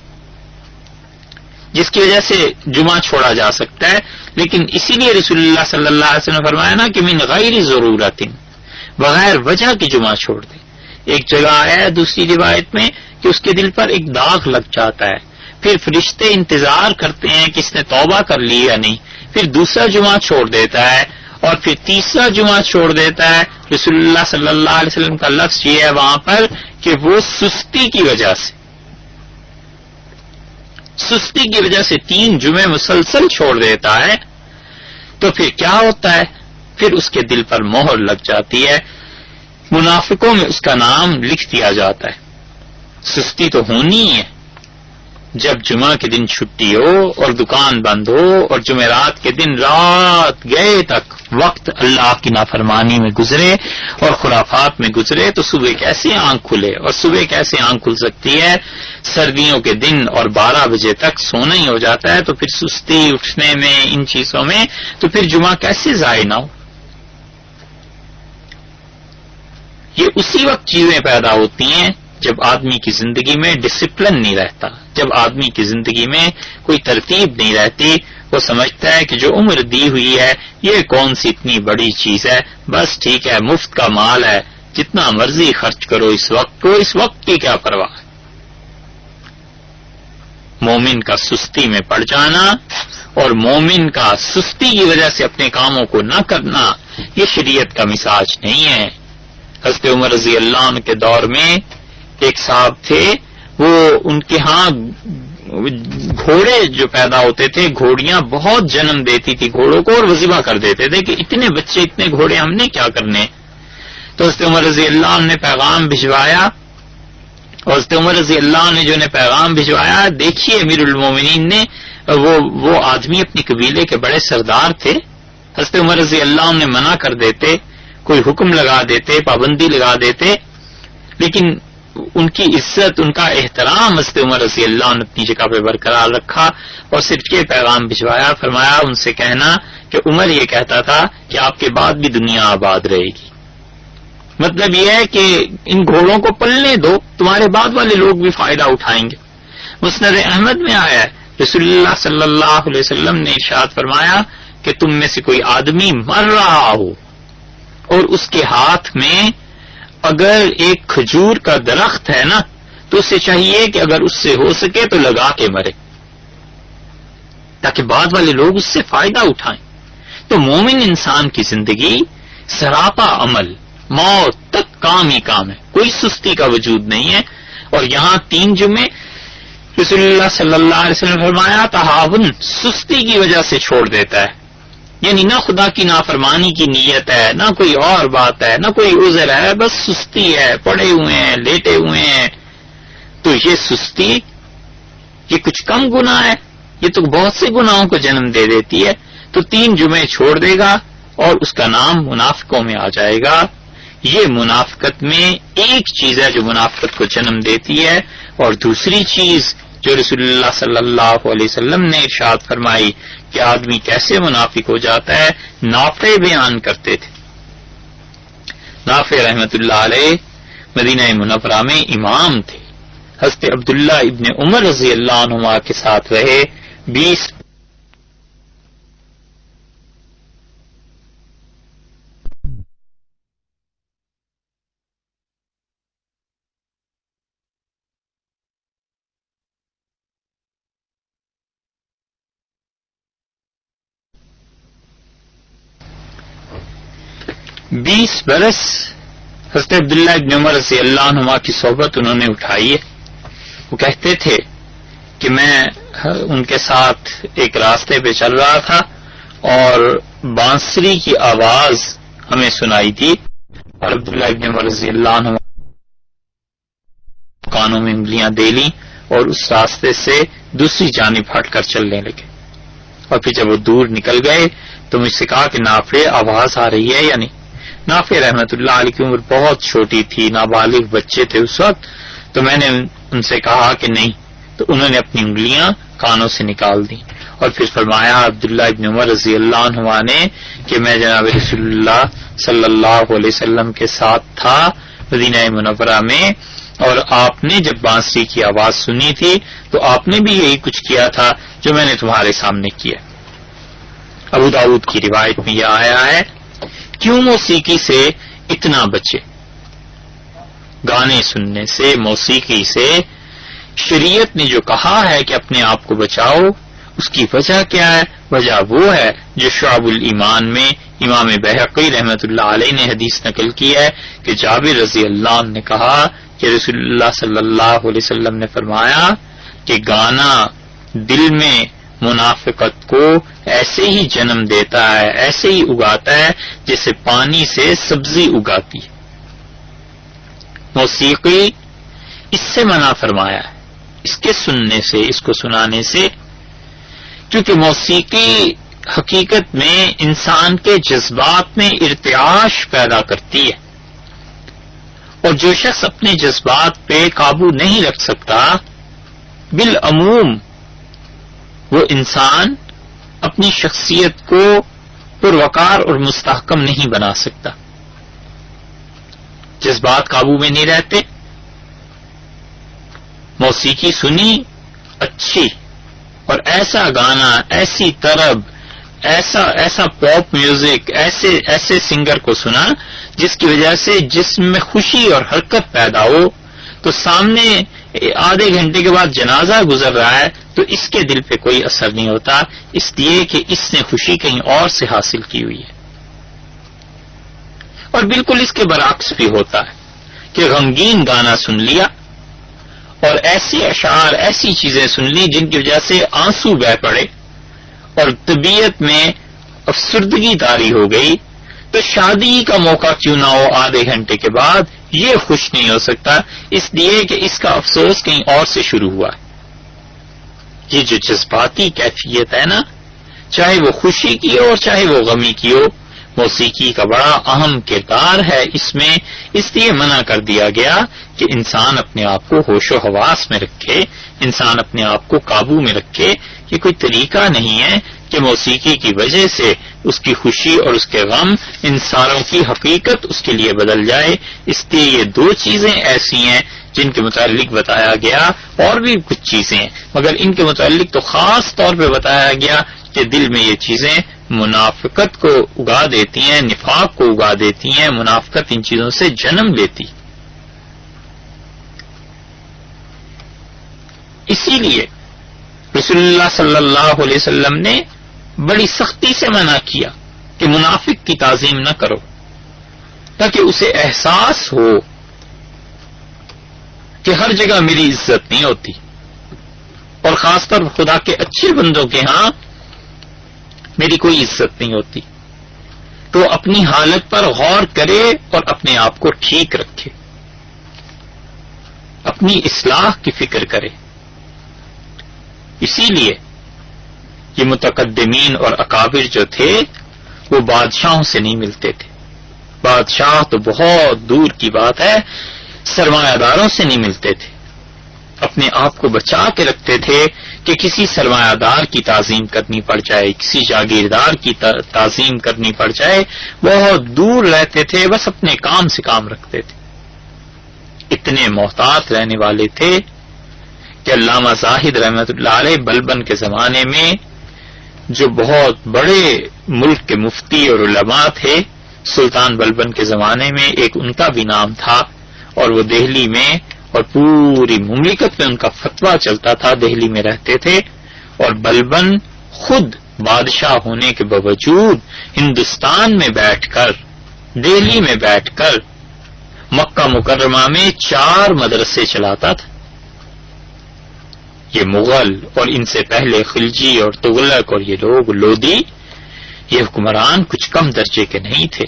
جس کی وجہ سے جمعہ چھوڑا جا سکتا ہے. لیکن اسی لیے رسول اللہ صلی اللہ علیہ وسلم نے فرمایا نا کہ من غیر ضرورت، بغیر وجہ کی جمعہ چھوڑ دے. ایک جگہ ہے دوسری روایت میں کہ اس کے دل پر ایک داغ لگ جاتا ہے، پھر فرشتے انتظار کرتے ہیں کہ اس نے توبہ کر لی یا نہیں، پھر دوسرا جمعہ چھوڑ دیتا ہے اور پھر تیسرا جمعہ چھوڑ دیتا ہے. رسول اللہ صلی اللہ علیہ وسلم کا لفظ یہ ہے وہاں پر کہ وہ سستی کی وجہ سے 3 جمعے مسلسل چھوڑ دیتا ہے. تو پھر کیا ہوتا ہے؟ پھر اس کے دل پر مہر لگ جاتی ہے، منافقوں میں اس کا نام لکھ دیا جاتا ہے. سستی تو ہونی ہے جب جمعہ کے دن چھٹی ہو اور دکان بند ہو اور جمعرات کے دن رات گئے تک وقت اللہ کی نافرمانی میں گزرے اور خرافات میں گزرے، تو صبح کیسے آنکھ کھلے؟ اور صبح کیسے آنکھ کھل سکتی ہے؟ سردیوں کے دن اور 12 بجے تک سونا ہی ہو جاتا ہے. تو پھر سستی اٹھنے میں، ان چیزوں میں، تو پھر جمعہ کیسے ضائع نہ ہو؟ یہ اسی وقت چیزیں پیدا ہوتی ہیں جب آدمی کی زندگی میں ڈسپلن نہیں رہتا، جب آدمی کی زندگی میں کوئی ترتیب نہیں رہتی. وہ سمجھتا ہے کہ جو عمر دی ہوئی ہے یہ کون سی اتنی بڑی چیز ہے، بس ٹھیک ہے، مفت کا مال ہے، جتنا مرضی خرچ کرو اس وقت کو، اس وقت کی کیا پرواہ ہے. مومن کا سستی میں پڑ جانا اور مومن کا سستی کی وجہ سے اپنے کاموں کو نہ کرنا یہ شریعت کا مزاج نہیں ہے. حضرت عمر رضی اللہ عنہ کے دور میں ایک صاحب تھے، وہ ان کے ہاں گھوڑے جو پیدا ہوتے تھے، گھوڑیاں بہت جنم دیتی تھی گھوڑوں کو، اور وظیفہ کر دیتے تھے کہ اتنے بچے اتنے گھوڑے ہم نے کیا کرنے. تو حضرت عمر رضی اللہ عنہ نے پیغام بھجوایا، اور حضرت عمر رضی اللہ عنہ نے جو نے پیغام بھجوایا، دیکھیے امیر المومنین نے، وہ آدمی اپنی قبیلے کے بڑے سردار تھے. حضرت عمر رضی اللہ عنہ نے منع کر دیتے، کوئی حکم لگا دیتے، پابندی لگا دیتے، لیکن ان کی عزت، ان کا احترام حضرت عمر رضی اللہ عنہ اپنی جگہ پہ برقرار رکھا اور صرف یہ پیغام بھجوایا، فرمایا ان سے کہنا کہ عمر یہ کہتا تھا کہ آپ کے بعد بھی دنیا آباد رہے گی. مطلب یہ ہے کہ ان گھوڑوں کو پلنے دو، تمہارے بعد والے لوگ بھی فائدہ اٹھائیں گے. مسند احمد میں آیا ہے رسول اللہ صلی اللہ علیہ وسلم نے ارشاد فرمایا کہ تم میں سے کوئی آدمی مر رہا ہو اور اس کے ہاتھ میں اگر ایک کھجور کا درخت ہے نا تو اسے چاہیے کہ اگر اس سے ہو سکے تو لگا کے مرے تاکہ بعد والے لوگ اس سے فائدہ اٹھائیں. تو مومن انسان کی زندگی سراپا عمل، موت تک کام ہی کام ہے، کوئی سستی کا وجود نہیں ہے. اور یہاں 3 جمعے رسول اللہ صلی اللہ علیہ وسلم فرمایا تہاون سستی کی وجہ سے چھوڑ دیتا ہے، یعنی نہ خدا کی نافرمانی کی نیت ہے، نہ کوئی اور بات ہے، نہ کوئی عذر ہے، بس سستی ہے، پڑے ہوئے ہیں، لیٹے ہوئے ہیں. تو یہ سستی یہ کچھ کم گناہ ہے، یہ تو بہت سے گناہوں کو جنم دے دیتی ہے. تو 3 جمعے چھوڑ دے گا اور اس کا نام منافقوں میں آ جائے گا. یہ منافقت میں ایک چیز ہے جو منافقت کو جنم دیتی ہے، اور دوسری چیز جو رسول اللہ صلی اللہ علیہ وسلم نے ارشاد فرمائی کہ آدمی کیسے منافق ہو جاتا ہے، نافع بیان کرتے تھے. نافع رحمت اللہ علیہ مدینہ منورہ میں امام تھے. حضرت عبداللہ ابن عمر رضی اللہ عنہما کے ساتھ رہے 20 برس حضرت عبداللہ ابن عمر رضی اللہ عنہما کی صحبت انہوں نے اٹھائی ہے. وہ کہتے تھے کہ میں ان کے ساتھ ایک راستے پہ چل رہا تھا اور بانسری کی آواز ہمیں سنائی تھی اور عبداللہ ابن عمر رضی اللہ عنہ کانوں میں انگلیاں دے لیں اور اس راستے سے دوسری جانب ہٹ کر چلنے لگے. اور پھر جب وہ دور نکل گئے تو مجھ سے کہا کہ نافع آواز آ رہی ہے یا نہیں. نافع رحمت اللہ علیہ کی عمر بہت چھوٹی تھی، نابالغ بچے تھے اس وقت. تو میں نے ان سے کہا کہ نہیں، تو انہوں نے اپنی انگلیاں کانوں سے نکال دی اور پھر فرمایا عبداللہ ابن عمر رضی اللہ عنہ نے کہ میں جناب رسول اللہ صلی اللہ علیہ وسلم کے ساتھ تھا مدینہ منورہ میں، اور آپ نے جب بانسری کی آواز سنی تھی تو آپ نے بھی یہی کچھ کیا تھا جو میں نے تمہارے سامنے کیا. ابو داؤد کی روایت میں یہ آیا ہے کیوں موسیقی سے اتنا بچے، گانے سننے سے، موسیقی سے. شریعت نے جو کہا ہے کہ اپنے آپ کو بچاؤ، اس کی وجہ کیا ہے؟ وجہ وہ ہے جو شعب الایمان میں امام بہقی رحمت اللہ علیہ نے حدیث نقل کی ہے کہ جابر رضی اللہ عنہ نے کہا کہ رسول اللہ صلی اللہ علیہ وسلم نے فرمایا کہ گانا دل میں منافقت کو ایسے ہی جنم دیتا ہے، ایسے ہی اگاتا ہے جیسے پانی سے سبزی اگاتی ہے. موسیقی اس سے منع فرمایا ہے، اس کے سننے سے، اس کو سنانے سے، کیونکہ موسیقی حقیقت میں انسان کے جذبات میں ارتعاش پیدا کرتی ہے، اور جو شخص اپنے جذبات پہ قابو نہیں رکھ سکتا بالعموم وہ انسان اپنی شخصیت کو پروقار اور مستحکم نہیں بنا سکتا. جذبات قابو میں نہیں رہتے. موسیقی سنی اچھی اور ایسا گانا، ایسی طرب، ایسا پاپ میوزک، ایسے سنگر کو سنا جس کی وجہ سے جسم میں خوشی اور حرکت پیدا ہو، تو سامنے آدھے گھنٹے کے بعد جنازہ گزر رہا ہے تو اس کے دل پہ کوئی اثر نہیں ہوتا، اس لیے کہ اس نے خوشی کہیں اور سے حاصل کی ہوئی ہے. اور بالکل اس کے برعکس بھی ہوتا ہے کہ غمگین گانا سن لیا اور ایسے اشعار، ایسی چیزیں سن لی جن کی وجہ سے آنسو بہہ پڑے اور طبیعت میں افسردگی طاری ہو گئی، تو شادی کا موقع کیوں نہ ہو آدھے گھنٹے کے بعد یہ خوش نہیں ہو سکتا، اس لیے کہ اس کا افسوس کہیں اور سے شروع ہوا ہے. یہ جو جذباتی کیفیت ہے نا، چاہے وہ خوشی کی ہو اور چاہے وہ غمی کی ہو، موسیقی کا بڑا اہم کردار ہے اس میں، اس لیے منع کر دیا گیا کہ انسان اپنے آپ کو ہوش و حواس میں رکھے، انسان اپنے آپ کو قابو میں رکھے۔ یہ کوئی طریقہ نہیں ہے کہ موسیقی کی وجہ سے اس کی خوشی اور اس کے غم، ان ساروں کی حقیقت اس کے لیے بدل جائے۔ اس لیے یہ دو چیزیں ایسی ہیں جن کے متعلق بتایا گیا، اور بھی کچھ چیزیں ہیں مگر ان کے متعلق تو خاص طور پہ بتایا گیا کہ دل میں یہ چیزیں منافقت کو اگا دیتی ہیں، نفاق کو اگا دیتی ہیں، منافقت ان چیزوں سے جنم لیتی۔ اسی لیے رسول اللہ صلی اللہ علیہ وسلم نے بڑی سختی سے منع کیا کہ منافق کی تعظیم نہ کرو، تاکہ اسے احساس ہو کہ ہر جگہ میری عزت نہیں ہوتی، اور خاص طور خدا کے اچھے بندوں کے ہاں میری کوئی عزت نہیں ہوتی۔ تو اپنی حالت پر غور کرے اور اپنے آپ کو ٹھیک رکھے، اپنی اصلاح کی فکر کرے۔ اسی لیے یہ متقدمین اور اکابر جو تھے وہ بادشاہوں سے نہیں ملتے تھے، بادشاہ تو بہت دور کی بات ہے، سرمایہ داروں سے نہیں ملتے تھے، اپنے آپ کو بچا کے رکھتے تھے کہ کسی سرمایہ دار کی تعظیم کرنی پڑ جائے، کسی جاگیردار کی تعظیم کرنی پڑ جائے، بہت دور رہتے تھے، بس اپنے کام سے کام رکھتے تھے۔ اتنے محتاط رہنے والے تھے کہ علامہ زاہد رحمت اللہ علیہ بلبن کے زمانے میں جو بہت بڑے ملک کے مفتی اور علماء تھے، سلطان بلبن کے زمانے میں ایک ان کا بھی نام تھا، اور وہ دہلی میں اور پوری مملکت میں ان کا فتویٰ چلتا تھا، دہلی میں رہتے تھے، اور بلبن خود بادشاہ ہونے کے باوجود ہندوستان میں بیٹھ کر، دہلی میں بیٹھ کر مکہ مکرمہ میں 4 مدرسے چلاتا تھا۔ یہ مغل اور ان سے پہلے خلجی اور تغلق اور یہ لوگ لودھی، یہ حکمران کچھ کم درجے کے نہیں تھے۔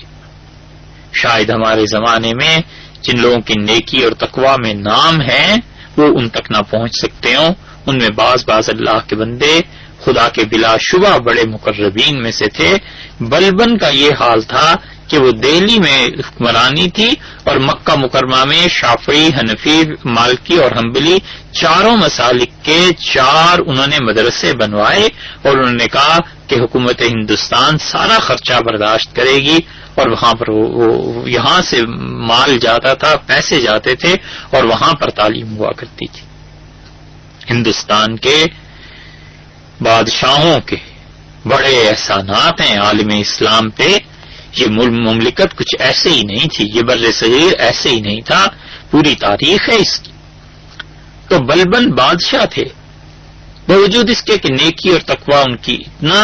شاید ہمارے زمانے میں جن لوگوں کی نیکی اور تقویٰ میں نام ہے وہ ان تک نہ پہنچ سکتے ہوں، ان میں بعض اللہ کے بندے خدا کے بلا شبہ بڑے مقربین میں سے تھے۔ بلبن کا یہ حال تھا کہ وہ دہلی میں حکمرانی تھی، اور مکہ مکرمہ میں شافعی، حنفی، مالکی اور حنبلی 4 مسالک کے 4 انہوں نے مدرسے بنوائے، اور انہوں نے کہا کہ حکومت ہندوستان سارا خرچہ برداشت کرے گی، اور وہاں پر یہاں سے مال جاتا تھا، پیسے جاتے تھے، اور وہاں پر تعلیم ہوا کرتی تھی۔ ہندوستان کے بادشاہوں کے بڑے احسانات ہیں عالم اسلام پہ، یہ مملکت کچھ ایسے ہی نہیں تھی، یہ بر صغیر ایسے ہی نہیں تھا، پوری تاریخ ہے اس کی۔ تو بلبن بادشاہ تھے، باوجود اس کے کہ نیکی اور تقویٰ ان کی اتنا،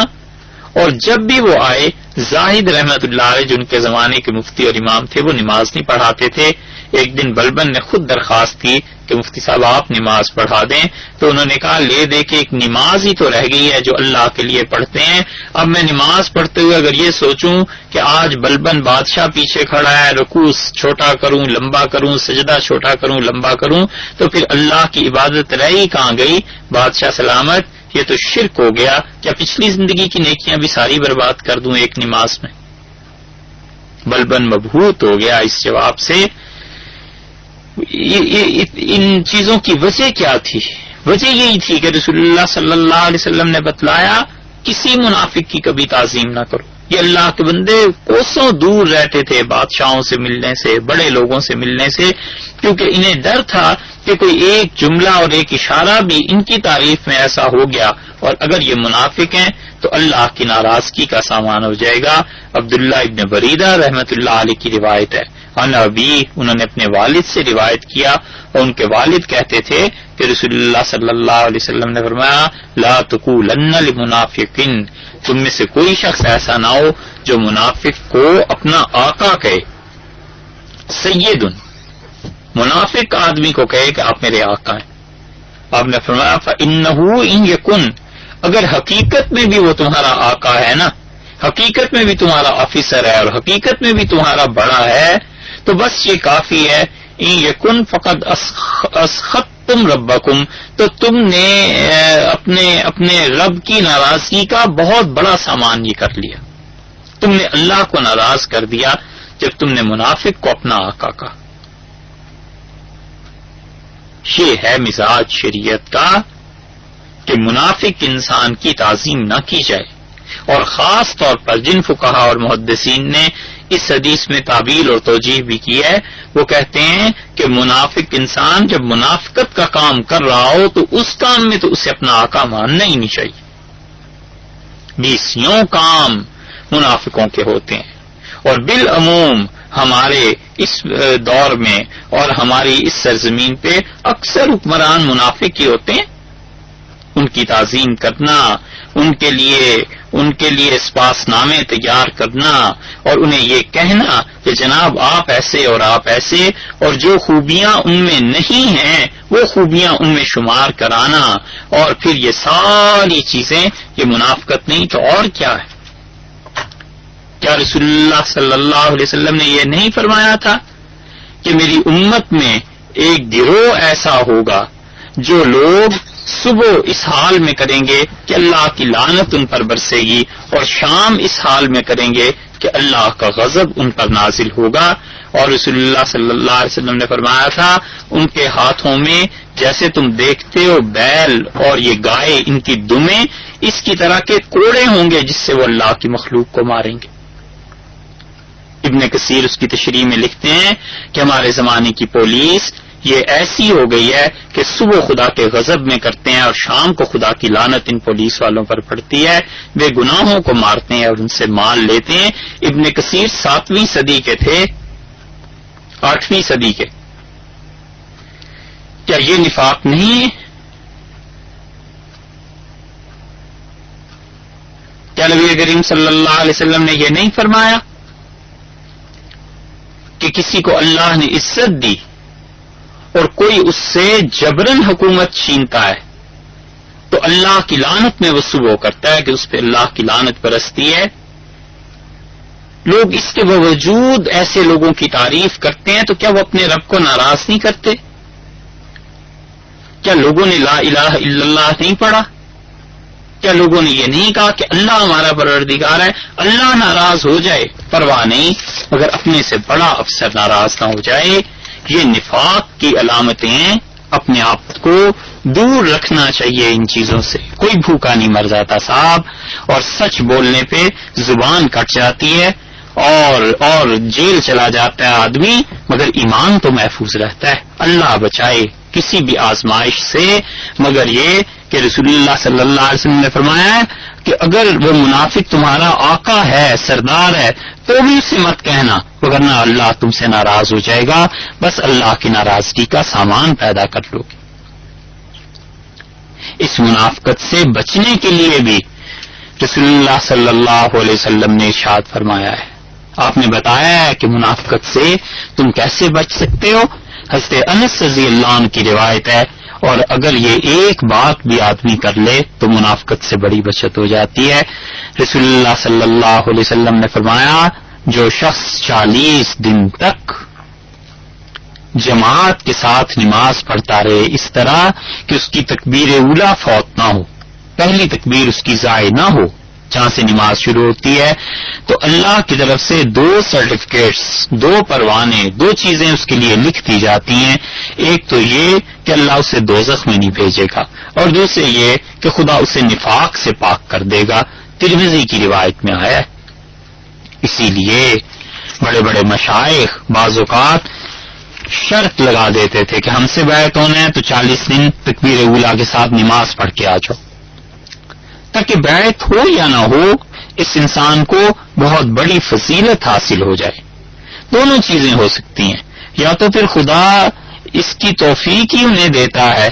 اور جب بھی وہ آئے، زاہد رحمت اللہ علیہ جو ان کے زمانے کے مفتی اور امام تھے، وہ نماز نہیں پڑھاتے تھے۔ ایک دن بلبن نے خود درخواست کی کہ مفتی صاحب آپ نماز پڑھا دیں، تو انہوں نے کہا لے دے کہ ایک نماز ہی تو رہ گئی ہے جو اللہ کے لیے پڑھتے ہیں، اب میں نماز پڑھتے ہوئے اگر یہ سوچوں کہ آج بلبن بادشاہ پیچھے کھڑا ہے، رکوع چھوٹا کروں لمبا کروں، سجدہ چھوٹا کروں لمبا کروں، تو پھر اللہ کی عبادت رہی کہاں گئی؟ بادشاہ سلامت، یہ تو شرک ہو گیا، کیا پچھلی زندگی کی نیکیاں بھی ساری برباد کر دوں ایک نماز میں؟ بلبن مبہوت ہو گیا اس جواب سے۔ ان چیزوں کی وجہ کیا تھی؟ وجہ یہی تھی کہ رسول اللہ صلی اللہ علیہ وسلم نے بتلایا کسی منافق کی کبھی تعظیم نہ کرو۔ یہ اللہ کے بندے کوسوں دور رہتے تھے بادشاہوں سے ملنے سے، بڑے لوگوں سے ملنے سے، کیونکہ انہیں ڈر تھا کہ کوئی ایک جملہ اور ایک اشارہ بھی ان کی تعریف میں ایسا ہو گیا، اور اگر یہ منافق ہیں تو اللہ کی ناراضگی کا سامان ہو جائے گا۔ عبداللہ ابن بریدہ رحمت اللہ علیہ کی روایت ہے، ابی انہوں نے اپنے والد سے روایت کیا، اور ان کے والد کہتے تھے کہ رسول اللہ صلی اللہ علیہ وسلم نے فرمایا لا تقولن لمنافق، تم میں سے کوئی شخص ایسا نہ ہو جو منافق کو اپنا آقا کہے، سید، منافق آدمی کو کہے کہ آپ میرے آقا ہیں۔ آپ نے فرمایا فإنه إن يكن، اگر حقیقت میں بھی وہ تمہارا آقا ہے نا، حقیقت میں بھی تمہارا آفیسر ہے اور حقیقت میں بھی تمہارا بڑا ہے، تو بس یہ کافی ہے، ان یکن فقد اسخطتم ربکم، تو تم نے اپنے رب کی ناراضگی کا بہت بڑا سامان یہ کر لیا۔ تم نے اللہ کو ناراض کر دیا جب تم نے منافق کو اپنا آقا کہا. یہ ہے مزاج شریعت کا کہ منافق انسان کی تعظیم نہ کی جائے. اور خاص طور پر جن فقہا اور محدثین نے اس حدیث میں تعبیر اور توجیہ بھی کی ہے، وہ کہتے ہیں کہ منافق انسان جب منافقت کا کام کر رہا ہو تو اس کام میں تو اسے اپنا آقا ماننا ہی نہیں چاہیے. 20 کام منافقوں کے ہوتے ہیں، اور بالعموم ہمارے اس دور میں اور ہماری اس سرزمین پہ اکثر حکمران منافق ہی ہوتے ہیں. ان کی تعظیم کرنا، ان کے لیے اسپاس نامے تیار کرنا اور انہیں یہ کہنا کہ جناب آپ ایسے اور آپ ایسے، اور جو خوبیاں ان میں نہیں ہیں وہ خوبیاں ان میں شمار کرانا، اور پھر یہ ساری چیزیں، یہ منافقت نہیں تو اور کیا ہے؟ کیا رسول اللہ صلی اللہ علیہ وسلم نے یہ نہیں فرمایا تھا کہ میری امت میں ایک گروہ ایسا ہوگا جو لوگ صبح اس حال میں کریں گے کہ اللہ کی لعنت ان پر برسے گی، اور شام اس حال میں کریں گے کہ اللہ کا غضب ان پر نازل ہوگا. اور رسول اللہ صلی اللہ علیہ وسلم نے فرمایا تھا ان کے ہاتھوں میں جیسے تم دیکھتے ہو بیل اور یہ گائے ان کی دمیں اس کی طرح کے کوڑے ہوں گے جس سے وہ اللہ کی مخلوق کو ماریں گے. ابن کثیر اس کی تشریح میں لکھتے ہیں کہ ہمارے زمانے کی پولیس یہ ایسی ہو گئی ہے کہ صبح خدا کے غضب میں کرتے ہیں اور شام کو خدا کی لعنت ان پولیس والوں پر پڑتی ہے. وہ گناہوں کو مارتے ہیں اور ان سے مال لیتے ہیں. ابن کثیر 7ویں صدی کے تھے، 8ویں صدی کے. کیا یہ نفاق نہیں ہے؟ کیا نبی کریم صلی اللہ علیہ وسلم نے یہ نہیں فرمایا کہ کسی کو اللہ نے عزت دی اور کوئی اس سے جبرن حکومت چھینتا ہے تو اللہ کی لعنت میں وہ صبح کرتا ہے کہ اس پہ اللہ کی لعنت برستی ہے؟ لوگ اس کے باوجود ایسے لوگوں کی تعریف کرتے ہیں تو کیا وہ اپنے رب کو ناراض نہیں کرتے؟ کیا لوگوں نے لا الہ الا اللہ نہیں پڑھا؟ کیا لوگوں نے یہ نہیں کہا کہ اللہ ہمارا پروردگار ہے؟ اللہ ناراض ہو جائے پرواہ نہیں، مگر اپنے سے بڑا افسر ناراض نہ ہو جائے. یہ نفاق کی علامتیں ہیں. اپنے آپ کو دور رکھنا چاہیے ان چیزوں سے. کوئی بھوکا نہیں مر جاتا صاحب، اور سچ بولنے پہ زبان کٹ جاتی ہے اور جیل چلا جاتا ہے آدمی، مگر ایمان تو محفوظ رہتا ہے. اللہ بچائے کسی بھی آزمائش سے، مگر یہ کہ رسول اللہ صلی اللہ علیہ وسلم نے فرمایا ہے کہ اگر وہ منافق تمہارا آقا ہے، سردار ہے، تو بھی اسے مت کہنا، وگرنہ اللہ تم سے ناراض ہو جائے گا. بس اللہ کی ناراضگی کا سامان پیدا کر لو گے. اس منافقت سے بچنے کے لیے بھی رسول اللہ صلی اللہ علیہ وسلم نے ارشاد فرمایا ہے. آپ نے بتایا ہے کہ منافقت سے تم کیسے بچ سکتے ہو. حضرت انس رضی اللہ عنہ کی روایت ہے، اور اگر یہ ایک بات بھی آدمی کر لے تو منافقت سے بڑی بچت ہو جاتی ہے. رسول اللہ صلی اللہ علیہ وسلم نے فرمایا جو شخص 40 دن تک جماعت کے ساتھ نماز پڑھتا رہے اس طرح کہ اس کی تکبیر اولیٰ فوت نہ ہو، پہلی تکبیر اس کی ضائع نہ ہو جہاں سے نماز شروع ہوتی ہے، تو اللہ کی طرف سے 2 سرٹیفکیٹس، 2 پروانے، 2 چیزیں اس کے لیے لکھ دی جاتی ہیں. ایک تو یہ کہ اللہ اسے دوزخ میں نہیں بھیجے گا، اور دوسرے یہ کہ خدا اسے نفاق سے پاک کر دے گا. ترمذی کی روایت میں آیا ہے. اسی لیے بڑے بڑے مشائخ بعض اوقات شرط لگا دیتے تھے کہ ہم سے بیعت ہونا ہے تو 40 دن تکبیر اولیٰ کے ساتھ نماز پڑھ کے آ جاؤ، تاکہ بیعت ہو یا نہ ہو اس انسان کو بہت بڑی فضیلت حاصل ہو جائے. دونوں چیزیں ہو سکتی ہیں، یا تو پھر خدا اس کی توفیق ہی انہیں دیتا ہے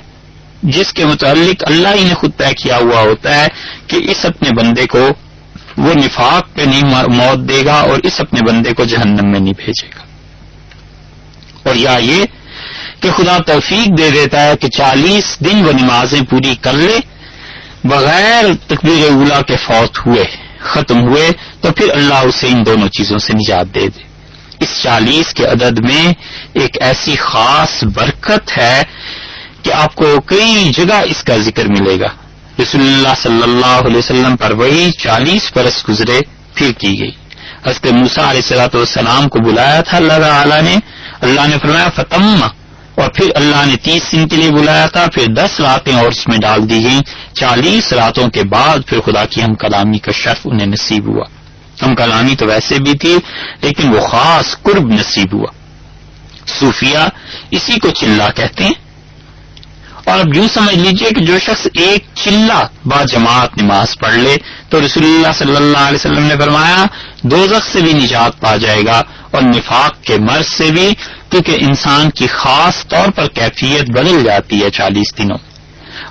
جس کے متعلق اللہ ہی نے خود طے کیا ہوا ہوتا ہے کہ اس اپنے بندے کو وہ نفاق پہ نہیں موت دے گا اور اس اپنے بندے کو جہنم میں نہیں بھیجے گا، اور یا یہ کہ خدا توفیق دے دیتا ہے کہ 40 دن وہ نمازیں پوری کر لے بغیر تکبیر اولیٰ کے فوت ہوئے، ختم ہوئے، تو پھر اللہ اسے ان دونوں چیزوں سے نجات دے دے. اس 40 کے عدد میں ایک ایسی خاص برکت ہے کہ آپ کو کئی جگہ اس کا ذکر ملے گا. رسول اللہ صلی اللہ علیہ وسلم پر وہی 40 برس گزرے پھر کی گئی. حضرت موسیٰ علیہ السلام کو بلایا تھا اللہ تعالیٰ نے، اللہ نے فرمایا فتم، اور پھر اللہ نے 30 دن کے لیے بلایا تھا، پھر 10 راتیں اور اس میں ڈال دی گئیں، 40 راتوں کے بعد پھر خدا کی ہم کلامی کا شرف انہیں نصیب ہوا. ہم کلامی تو ویسے بھی تھی لیکن وہ خاص قرب نصیب ہوا. صوفیہ اسی کو چلہ کہتے ہیں. اور اب یوں سمجھ لیجئے کہ جو شخص ایک چلہ با جماعت نماز پڑھ لے تو رسول اللہ صلی اللہ علیہ وسلم نے فرمایا دوزخ سے بھی نجات پا جائے گا اور نفاق کے مرض سے بھی، کیونکہ انسان کی خاص طور پر کیفیت بدل جاتی ہے 40 دنوں.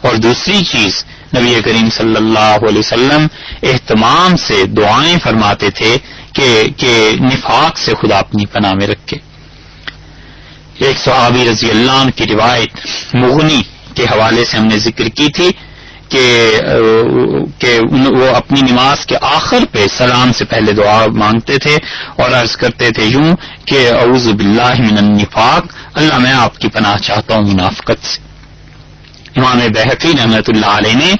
اور دوسری چیز، نبی کریم صلی اللہ علیہ وسلم اہتمام سے دعائیں فرماتے تھے کہ نفاق سے خدا اپنی پناہ میں رکھے. ایک صحابی رضی اللہ عنہ کی روایت مغنی کے حوالے سے ہم نے ذکر کی تھی کہ وہ اپنی نماز کے آخر پہ سلام سے پہلے دعا مانگتے تھے اور عرض کرتے تھے یوں کہ اعوذ باللہ من النفاق، اللہ میں آپ کی پناہ چاہتا ہوں منافقت سے. امام بہقی رحمۃ اللہ علیہ نے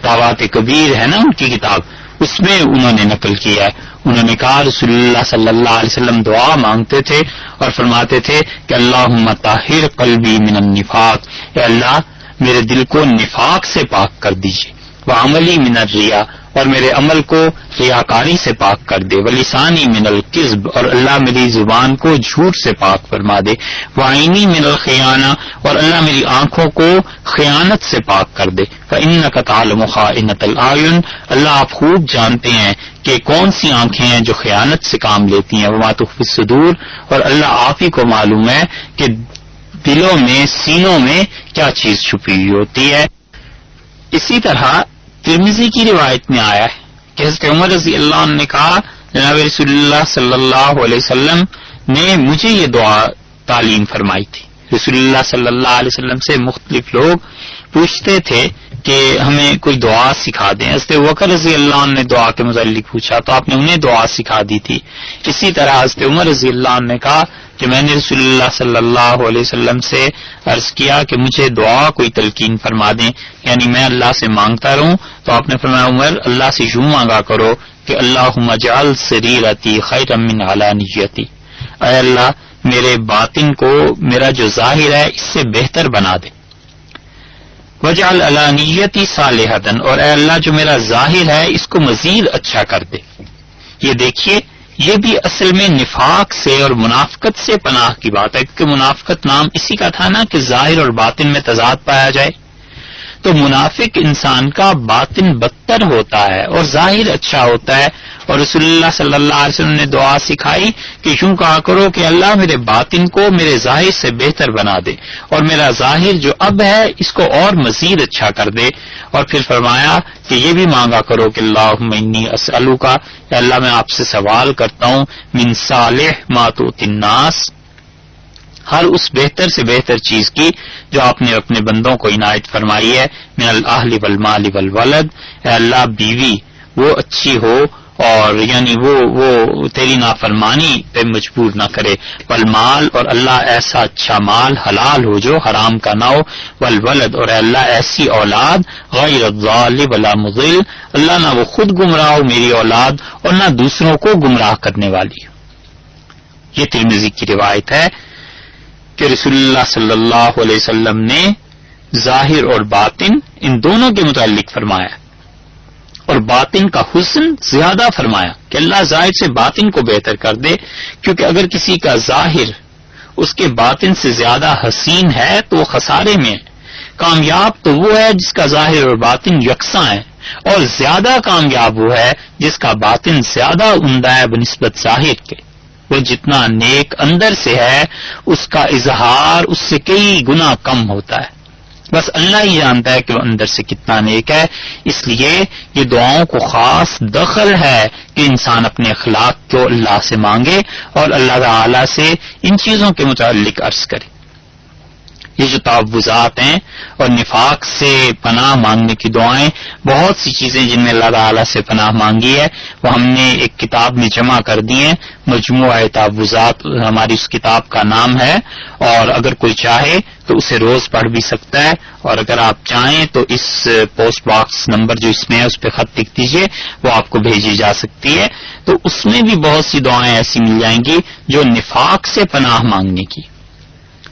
دعوات کبیر ہے نا ان کی کتاب، اس میں انہوں نے نقل کیا ہے. انہوں نے کہا رسول اللہ صلی اللہ علیہ وسلم دعا مانگتے تھے اور فرماتے تھے کہ اللہم طہر قلبی من النفاق، اے اللہ میرے دل کو نفاق سے پاک کر دیجیے، وعملی من الریا، اور میرے عمل کو ریاکاری سے پاک کر دے، ولسانی من الکذب، اور اللہ میری زبان کو جھوٹ سے پاک فرما دے، وعینی من الخیانہ، اور اللہ میری آنکھوں کو خیانت سے پاک کر دے، فإنک تعلم خائنۃ الأعین، اللہ آپ خوب جانتے ہیں کہ کون سی آنکھیں ہیں جو خیانت سے کام لیتی ہیں، وما تخفی الصدور، اور اللہ آپ ہی کو معلوم ہے کہ دلوں میں سینوں میں کیا چیز چھپی ہوئی ہوتی ہے. اسی طرح ترمذی کی روایت میں آیا ہے کہ حضرت عمر رضی اللہ عنہ نے کہا جناب رسول اللہ صلی اللہ علیہ وسلم نے مجھے یہ دعا تعلیم فرمائی تھی. رسول اللہ صلی اللہ علیہ وسلم سے مختلف لوگ پوچھتے تھے کہ ہمیں کوئی دعا سکھا دیں. حضرت بکر رضی اللہ عنہ نے دعا کے متعلق پوچھا تو آپ نے انہیں دعا سکھا دی تھی. اسی طرح حضرت عمر رضی اللہ عنہ نے کہا کہ میں نے رسول اللہ صلی اللہ علیہ وسلم سے عرض کیا کہ مجھے دعا کوئی تلقین فرما دیں، یعنی میں اللہ سے مانگتا رہوں. تو آپ نے فرمایا عمر اللہ سے یوں مانگا کرو کہ اللہم اجعل سریرتی خیرا من علانیتی، اے اللہ میرے باطن کو میرا جو ظاہر ہے اس سے بہتر بنا دے، وجعل علانیتی صالحۃ، اور اے اللہ جو میرا ظاہر ہے اس کو مزید اچھا کر دے. یہ دیکھیے یہ بھی اصل میں نفاق سے اور منافقت سے پناہ کی بات ہے، کہ منافقت نام اسی کا تھا نا کہ ظاہر اور باطن میں تضاد پایا جائے. تو منافق انسان کا باطن بدتر ہوتا ہے اور ظاہر اچھا ہوتا ہے. اور رسول اللہ صلی اللہ علیہ وسلم نے دعا سکھائی کہ یوں کہا کرو کہ اللہ میرے باطن کو میرے ظاہر سے بہتر بنا دے اور میرا ظاہر جو اب ہے اس کو اور مزید اچھا کر دے. اور پھر فرمایا کہ یہ بھی مانگا کرو کہ اللہم انی اسألک، کہ اللہ میں آپ سے سوال کرتا ہوں من صالح ما تؤتی الناس، ہر اس بہتر سے بہتر چیز کی جو آپ نے اپنے بندوں کو عنایت فرمائی ہے، من الاہل والمال والولد، اے اللہ بیوی وہ اچھی ہو اور یعنی وہ تیری نافرمانی پہ مجبور نہ کرے، والمال، اور اللہ ایسا اچھا مال حلال ہو جو حرام کا نہ ہو، والولد، اور اے اللہ ایسی اولاد غیر الضال ولا مضل، اللہ نہ وہ خود گمراہ ہو میری اولاد اور نہ دوسروں کو گمراہ کرنے والی ہو. یہ ترمذی کی روایت ہے کہ رسول اللہ صلی اللہ علیہ وسلم نے ظاہر اور باطن ان دونوں کے متعلق فرمایا، اور باطن کا حسن زیادہ فرمایا کہ اللہ ظاہر سے باطن کو بہتر کر دے، کیونکہ اگر کسی کا ظاہر اس کے باطن سے زیادہ حسین ہے تو وہ خسارے میں ہے. کامیاب تو وہ ہے جس کا ظاہر اور باطن یکساں ہے، اور زیادہ کامیاب وہ ہے جس کا باطن زیادہ عمدہ ہے بنسبت ظاہر کے. وہ جتنا نیک اندر سے ہے اس کا اظہار اس سے کئی گنا کم ہوتا ہے. بس اللہ ہی جانتا ہے کہ وہ اندر سے کتنا نیک ہے. اس لیے یہ دعاؤں کو خاص دخل ہے کہ انسان اپنے اخلاق کو اللہ سے مانگے اور اللہ تعالی سے ان چیزوں کے متعلق عرض کرے. یہ جو تعوذات ہیں اور نفاق سے پناہ مانگنے کی دعائیں، بہت سی چیزیں جن میں اللہ تعالیٰ سے پناہ مانگی ہے وہ ہم نے ایک کتاب میں جمع کر دی ہیں، مجموعہ تعوذات ہماری اس کتاب کا نام ہے، اور اگر کوئی چاہے تو اسے روز پڑھ بھی سکتا ہے، اور اگر آپ چاہیں تو اس پوسٹ باکس نمبر جو اس میں ہے اس پہ خط لکھ دیجئے، وہ آپ کو بھیجی جا سکتی ہے، تو اس میں بھی بہت سی دعائیں ایسی مل جائیں گی جو نفاق سے پناہ مانگنے کی۔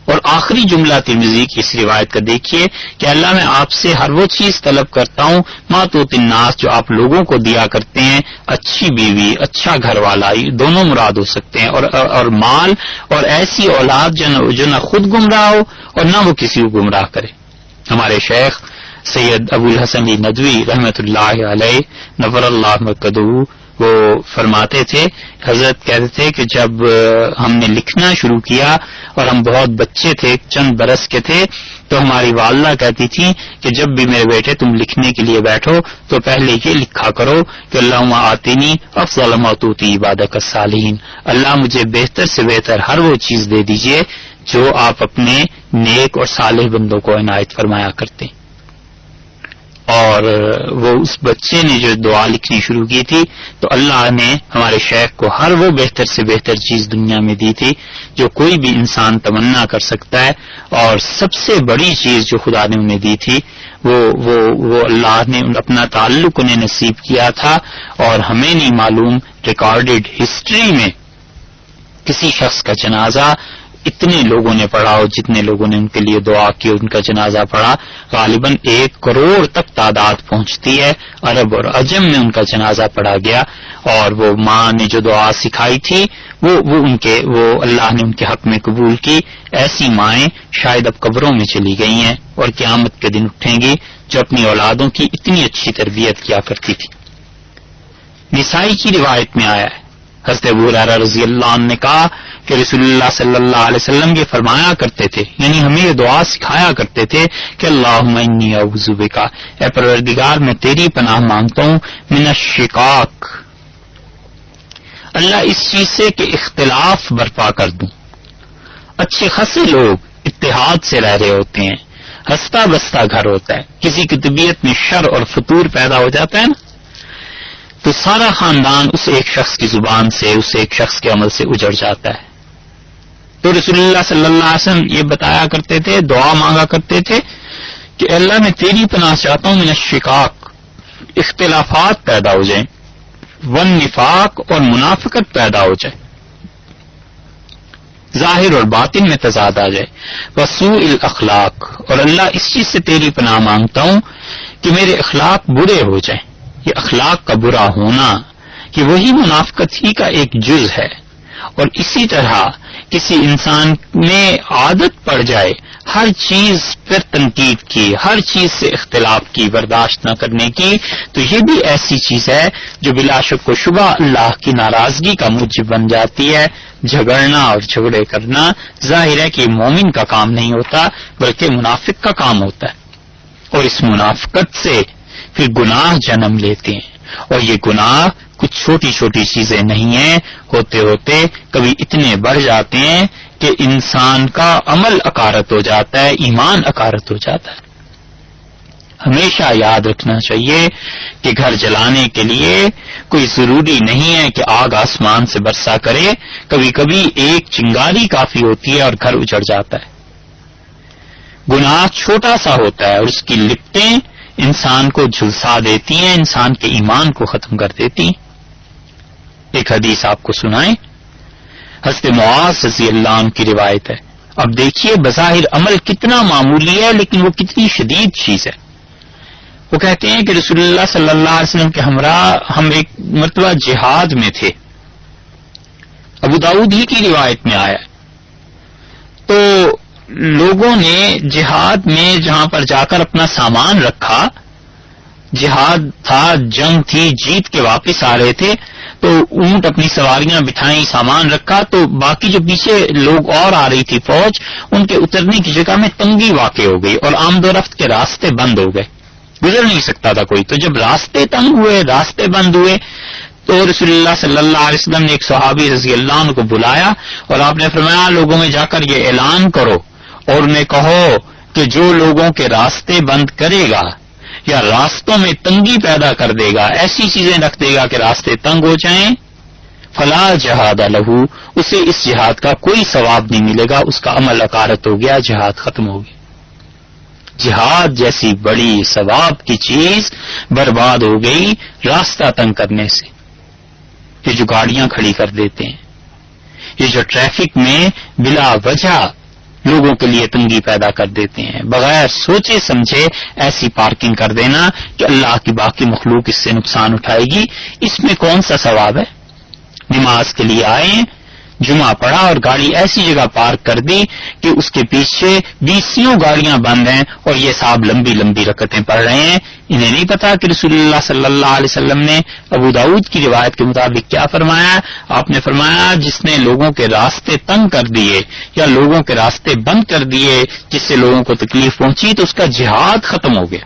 اور آخری جملہ ترمذی کی اس روایت کا دیکھیے کہ اللہ میں آپ سے ہر وہ چیز طلب کرتا ہوں ما توتی الناس، جو آپ لوگوں کو دیا کرتے ہیں، اچھی بیوی، اچھا گھر والا، دونوں مراد ہو سکتے ہیں، اور مال، اور ایسی اولاد جو نہ خود گمراہ ہو اور نہ وہ کسی کو گمراہ کرے۔ ہمارے شیخ سید ابو الحسن ندوی رحمۃ اللہ علیہ نور اللہ مرکزہ وہ فرماتے تھے، حضرت کہتے تھے کہ جب ہم نے لکھنا شروع کیا اور ہم بہت بچے تھے، چند برس کے تھے، تو ہماری والدہ کہتی تھی کہ جب بھی میرے بیٹے تم لکھنے کے لیے بیٹھو تو پہلے یہ لکھا کرو کہ اللہم آتینی افضل ما تؤتی عبادک الصالحین، اللہ مجھے بہتر سے بہتر ہر وہ چیز دے دیجئے جو آپ اپنے نیک اور صالح بندوں کو عنایت فرمایا کرتے ہیں۔ اور وہ اس بچے نے جو دعا لکھنی شروع کی تھی تو اللہ نے ہمارے شیخ کو ہر وہ بہتر سے بہتر چیز دنیا میں دی تھی جو کوئی بھی انسان تمنا کر سکتا ہے، اور سب سے بڑی چیز جو خدا نے انہیں دی تھی وہ اللہ نے اپنا تعلق انہیں نصیب کیا تھا، اور ہمیں نہیں معلوم ریکارڈڈ ہسٹری میں کسی شخص کا جنازہ اتنے لوگوں نے پڑھا اور جتنے لوگوں نے ان کے لیے دعا کی اور ان کا جنازہ پڑھا، غالباً 1 کروڑ تک تعداد پہنچتی ہے، عرب اور عجم میں ان کا جنازہ پڑھا گیا، اور وہ ماں نے جو دعا سکھائی تھی وہ اللہ نے ان کے حق میں قبول کی۔ ایسی مائیں شاید اب قبروں میں چلی گئی ہیں اور قیامت کے دن اٹھیں گی جو اپنی اولادوں کی اتنی اچھی تربیت کیا کرتی تھی۔ نسائی کی روایت میں آیا ہے، حضرت ابو ہریرہ رضی اللہ عنہ نے کہا کہ رسول اللہ صلی اللہ علیہ وسلم یہ فرمایا کرتے تھے، یعنی ہمیں یہ دعا سکھایا کرتے تھے کہ اللہم انی اعوذ بک، اے پروردگار میں تیری پناہ مانگتا ہوں، من الشقاق، اللہ اس چیز سے کہ اختلاف برپا کر دوں۔ اچھے خاصے لوگ اتحاد سے رہ رہے ہوتے ہیں، ہنستا بستا گھر ہوتا ہے، کسی کی طبیعت میں شر اور فتور پیدا ہو جاتا ہے نا، تو سارا خاندان اس ایک شخص کی زبان سے، اس ایک شخص کے عمل سے اجڑ جاتا ہے۔ تو رسول اللہ صلی اللہ علیہ وسلم یہ بتایا کرتے تھے، دعا مانگا کرتے تھے کہ اللہ میں تیری پناہ چاہتا ہوں من الشقاق، اختلافات پیدا ہو جائیں، والنفاق اور منافقت پیدا ہو جائے، ظاہر اور باطن میں تضاد آ جائے، وسوء الاخلاق، اور اللہ اس چیز سے تیری پناہ مانگتا ہوں کہ میرے اخلاق برے ہو جائیں۔ یہ اخلاق کا برا ہونا یہ وہی منافقت ہی کا ایک جز ہے، اور اسی طرح کسی انسان میں عادت پڑ جائے ہر چیز پر تنقید کی، ہر چیز سے اختلاف کی، برداشت نہ کرنے کی، تو یہ بھی ایسی چیز ہے جو بلا شک و شبہ اللہ کی ناراضگی کا موجب بن جاتی ہے۔ جھگڑنا اور جھگڑے کرنا ظاہر ہے کہ مومن کا کام نہیں ہوتا بلکہ منافق کا کام ہوتا ہے، اور اس منافقت سے پھر گناہ جنم لیتے ہیں، اور یہ گناہ کچھ چھوٹی چھوٹی چیزیں نہیں ہیں، ہوتے ہوتے کبھی اتنے بڑھ جاتے ہیں کہ انسان کا عمل اکارت ہو جاتا ہے، ایمان اکارت ہو جاتا ہے۔ ہمیشہ یاد رکھنا چاہیے کہ گھر جلانے کے لیے کوئی ضروری نہیں ہے کہ آگ آسمان سے برسا کرے، کبھی کبھی ایک چنگاری کافی ہوتی ہے اور گھر اجڑ جاتا ہے۔ گناہ چھوٹا سا ہوتا ہے اور اس کی لپٹیں انسان کو جھلسا دیتی ہیں، انسان کے ایمان کو ختم کر دیتی ہیں۔ ایک حدیث آپ کو سنائیں، حضرت معاذ رضی اللہ عنہ کی روایت ہے۔ اب دیکھیے بظاہر عمل کتنا معمولی ہے لیکن وہ کتنی شدید چیز ہے۔ وہ کہتے ہیں کہ رسول اللہ صلی اللہ علیہ وسلم کے ہمراہ ہم ایک مرتبہ جہاد میں تھے، ابو داؤد ہی کی روایت میں آیا ہے، تو لوگوں نے جہاد میں جہاں پر جا کر اپنا سامان رکھا، جہاد تھا، جنگ تھی، جیت کے واپس آ رہے تھے، تو اونٹ اپنی سواریاں بٹھائیں، سامان رکھا، تو باقی جو پیچھے لوگ اور آ رہی تھی فوج، ان کے اترنے کی جگہ میں تنگی واقع ہو گئی اور آمد و رفت کے راستے بند ہو گئے، گزر نہیں سکتا تھا کوئی۔ تو جب راستے تنگ ہوئے، راستے بند ہوئے، تو رسول اللہ صلی اللہ علیہ وسلم نے ایک صحابی رضی اللہ عنہ کو بلایا اور آپ نے فرمایا لوگوں میں جا کر یہ اعلان کرو اور انہیں کہو کہ جو لوگوں کے راستے بند کرے گا یا راستوں میں تنگی پیدا کر دے گا، ایسی چیزیں رکھ دے گا کہ راستے تنگ ہو جائیں، فلا جہاد لہو، اسے اس جہاد کا کوئی ثواب نہیں ملے گا، اس کا عمل اکارت ہو گیا، جہاد ختم ہو گیا۔ جہاد جیسی بڑی ثواب کی چیز برباد ہو گئی راستہ تنگ کرنے سے۔ یہ جو گاڑیاں کھڑی کر دیتے ہیں، یہ جو ٹریفک میں بلا وجہ لوگوں کے لیے تنگی پیدا کر دیتے ہیں، بغیر سوچے سمجھے ایسی پارکنگ کر دینا کہ اللہ کی باقی مخلوق اس سے نقصان اٹھائے گی، اس میں کون سا ثواب ہے؟ نماز کے لیے آئے، جمعہ پڑھا اور گاڑی ایسی جگہ پارک کر دی کہ اس کے پیچھے 20 گاڑیاں بند ہیں اور یہ صاحب لمبی لمبی رکعتیں پڑھ رہے ہیں۔ انہیں نہیں پتا کہ رسول اللہ صلی اللہ علیہ وسلم نے ابو داؤد کی روایت کے مطابق کیا فرمایا؟ آپ نے فرمایا جس نے لوگوں کے راستے تنگ کر دیے یا لوگوں کے راستے بند کر دیے جس سے لوگوں کو تکلیف پہنچی تو اس کا جہاد ختم ہو گیا۔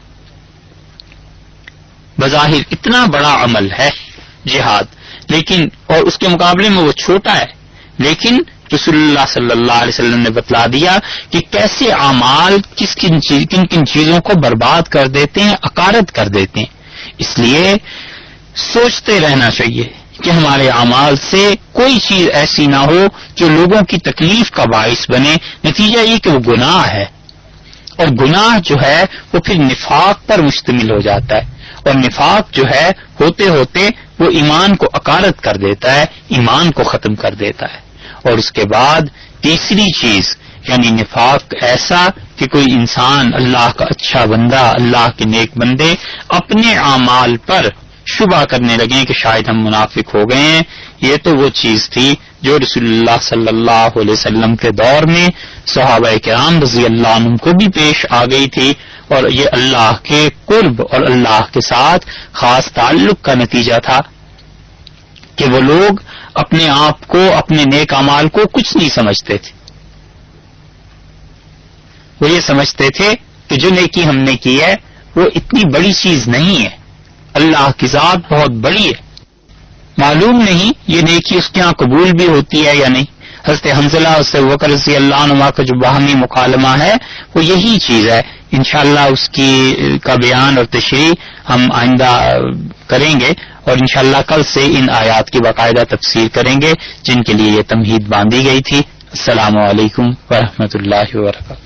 بظاہر اتنا بڑا عمل ہے جہاد، لیکن اور اس کے مقابلے میں وہ چھوٹا ہے، لیکن رسول اللہ صلی اللہ علیہ وسلم نے بتلا دیا کہ کیسے اعمال کن کن چیزوں کو برباد کر دیتے ہیں، اکارت کر دیتے ہیں۔ اس لیے سوچتے رہنا چاہیے کہ ہمارے اعمال سے کوئی چیز ایسی نہ ہو جو لوگوں کی تکلیف کا باعث بنے۔ نتیجہ یہ کہ وہ گناہ ہے، اور گناہ جو ہے وہ پھر نفاق پر مشتمل ہو جاتا ہے، اور نفاق جو ہے ہوتے ہوتے وہ ایمان کو اکارت کر دیتا ہے، ایمان کو ختم کر دیتا ہے۔ اور اس کے بعد تیسری چیز یعنی نفاق ایسا کہ کوئی انسان اللہ کا اچھا بندہ، اللہ کے نیک بندے اپنے اعمال پر شبہ کرنے لگے کہ شاید ہم منافق ہو گئے ہیں۔ یہ تو وہ چیز تھی جو رسول اللہ صلی اللہ علیہ وسلم کے دور میں صحابہ کرام رضی اللہ عنہم کو بھی پیش آ گئی تھی، اور یہ اللہ کے قرب اور اللہ کے ساتھ خاص تعلق کا نتیجہ تھا کہ وہ لوگ اپنے آپ کو، اپنے نیک اعمال کو کچھ نہیں سمجھتے تھے۔ وہ یہ سمجھتے تھے کہ جو نیکی ہم نے کی ہے وہ اتنی بڑی چیز نہیں ہے، اللہ کی ذات بہت بڑی ہے، معلوم نہیں یہ نیکی اس کے ہاں قبول بھی ہوتی ہے یا نہیں۔ حضرت حنظلہ حضرت ابوبکر رضی اللہ عنہ کا جو باہمی مکالمہ ہے وہ یہی چیز ہے۔ انشاءاللہ اس کا بیان اور تشریح ہم آئندہ کریں گے، اور انشاءاللہ کل سے ان آیات کی باقاعدہ تفسیر کریں گے جن کے لیے یہ تمہید باندھی گئی تھی۔ السلام علیکم ورحمۃ اللہ وبرکاتہ۔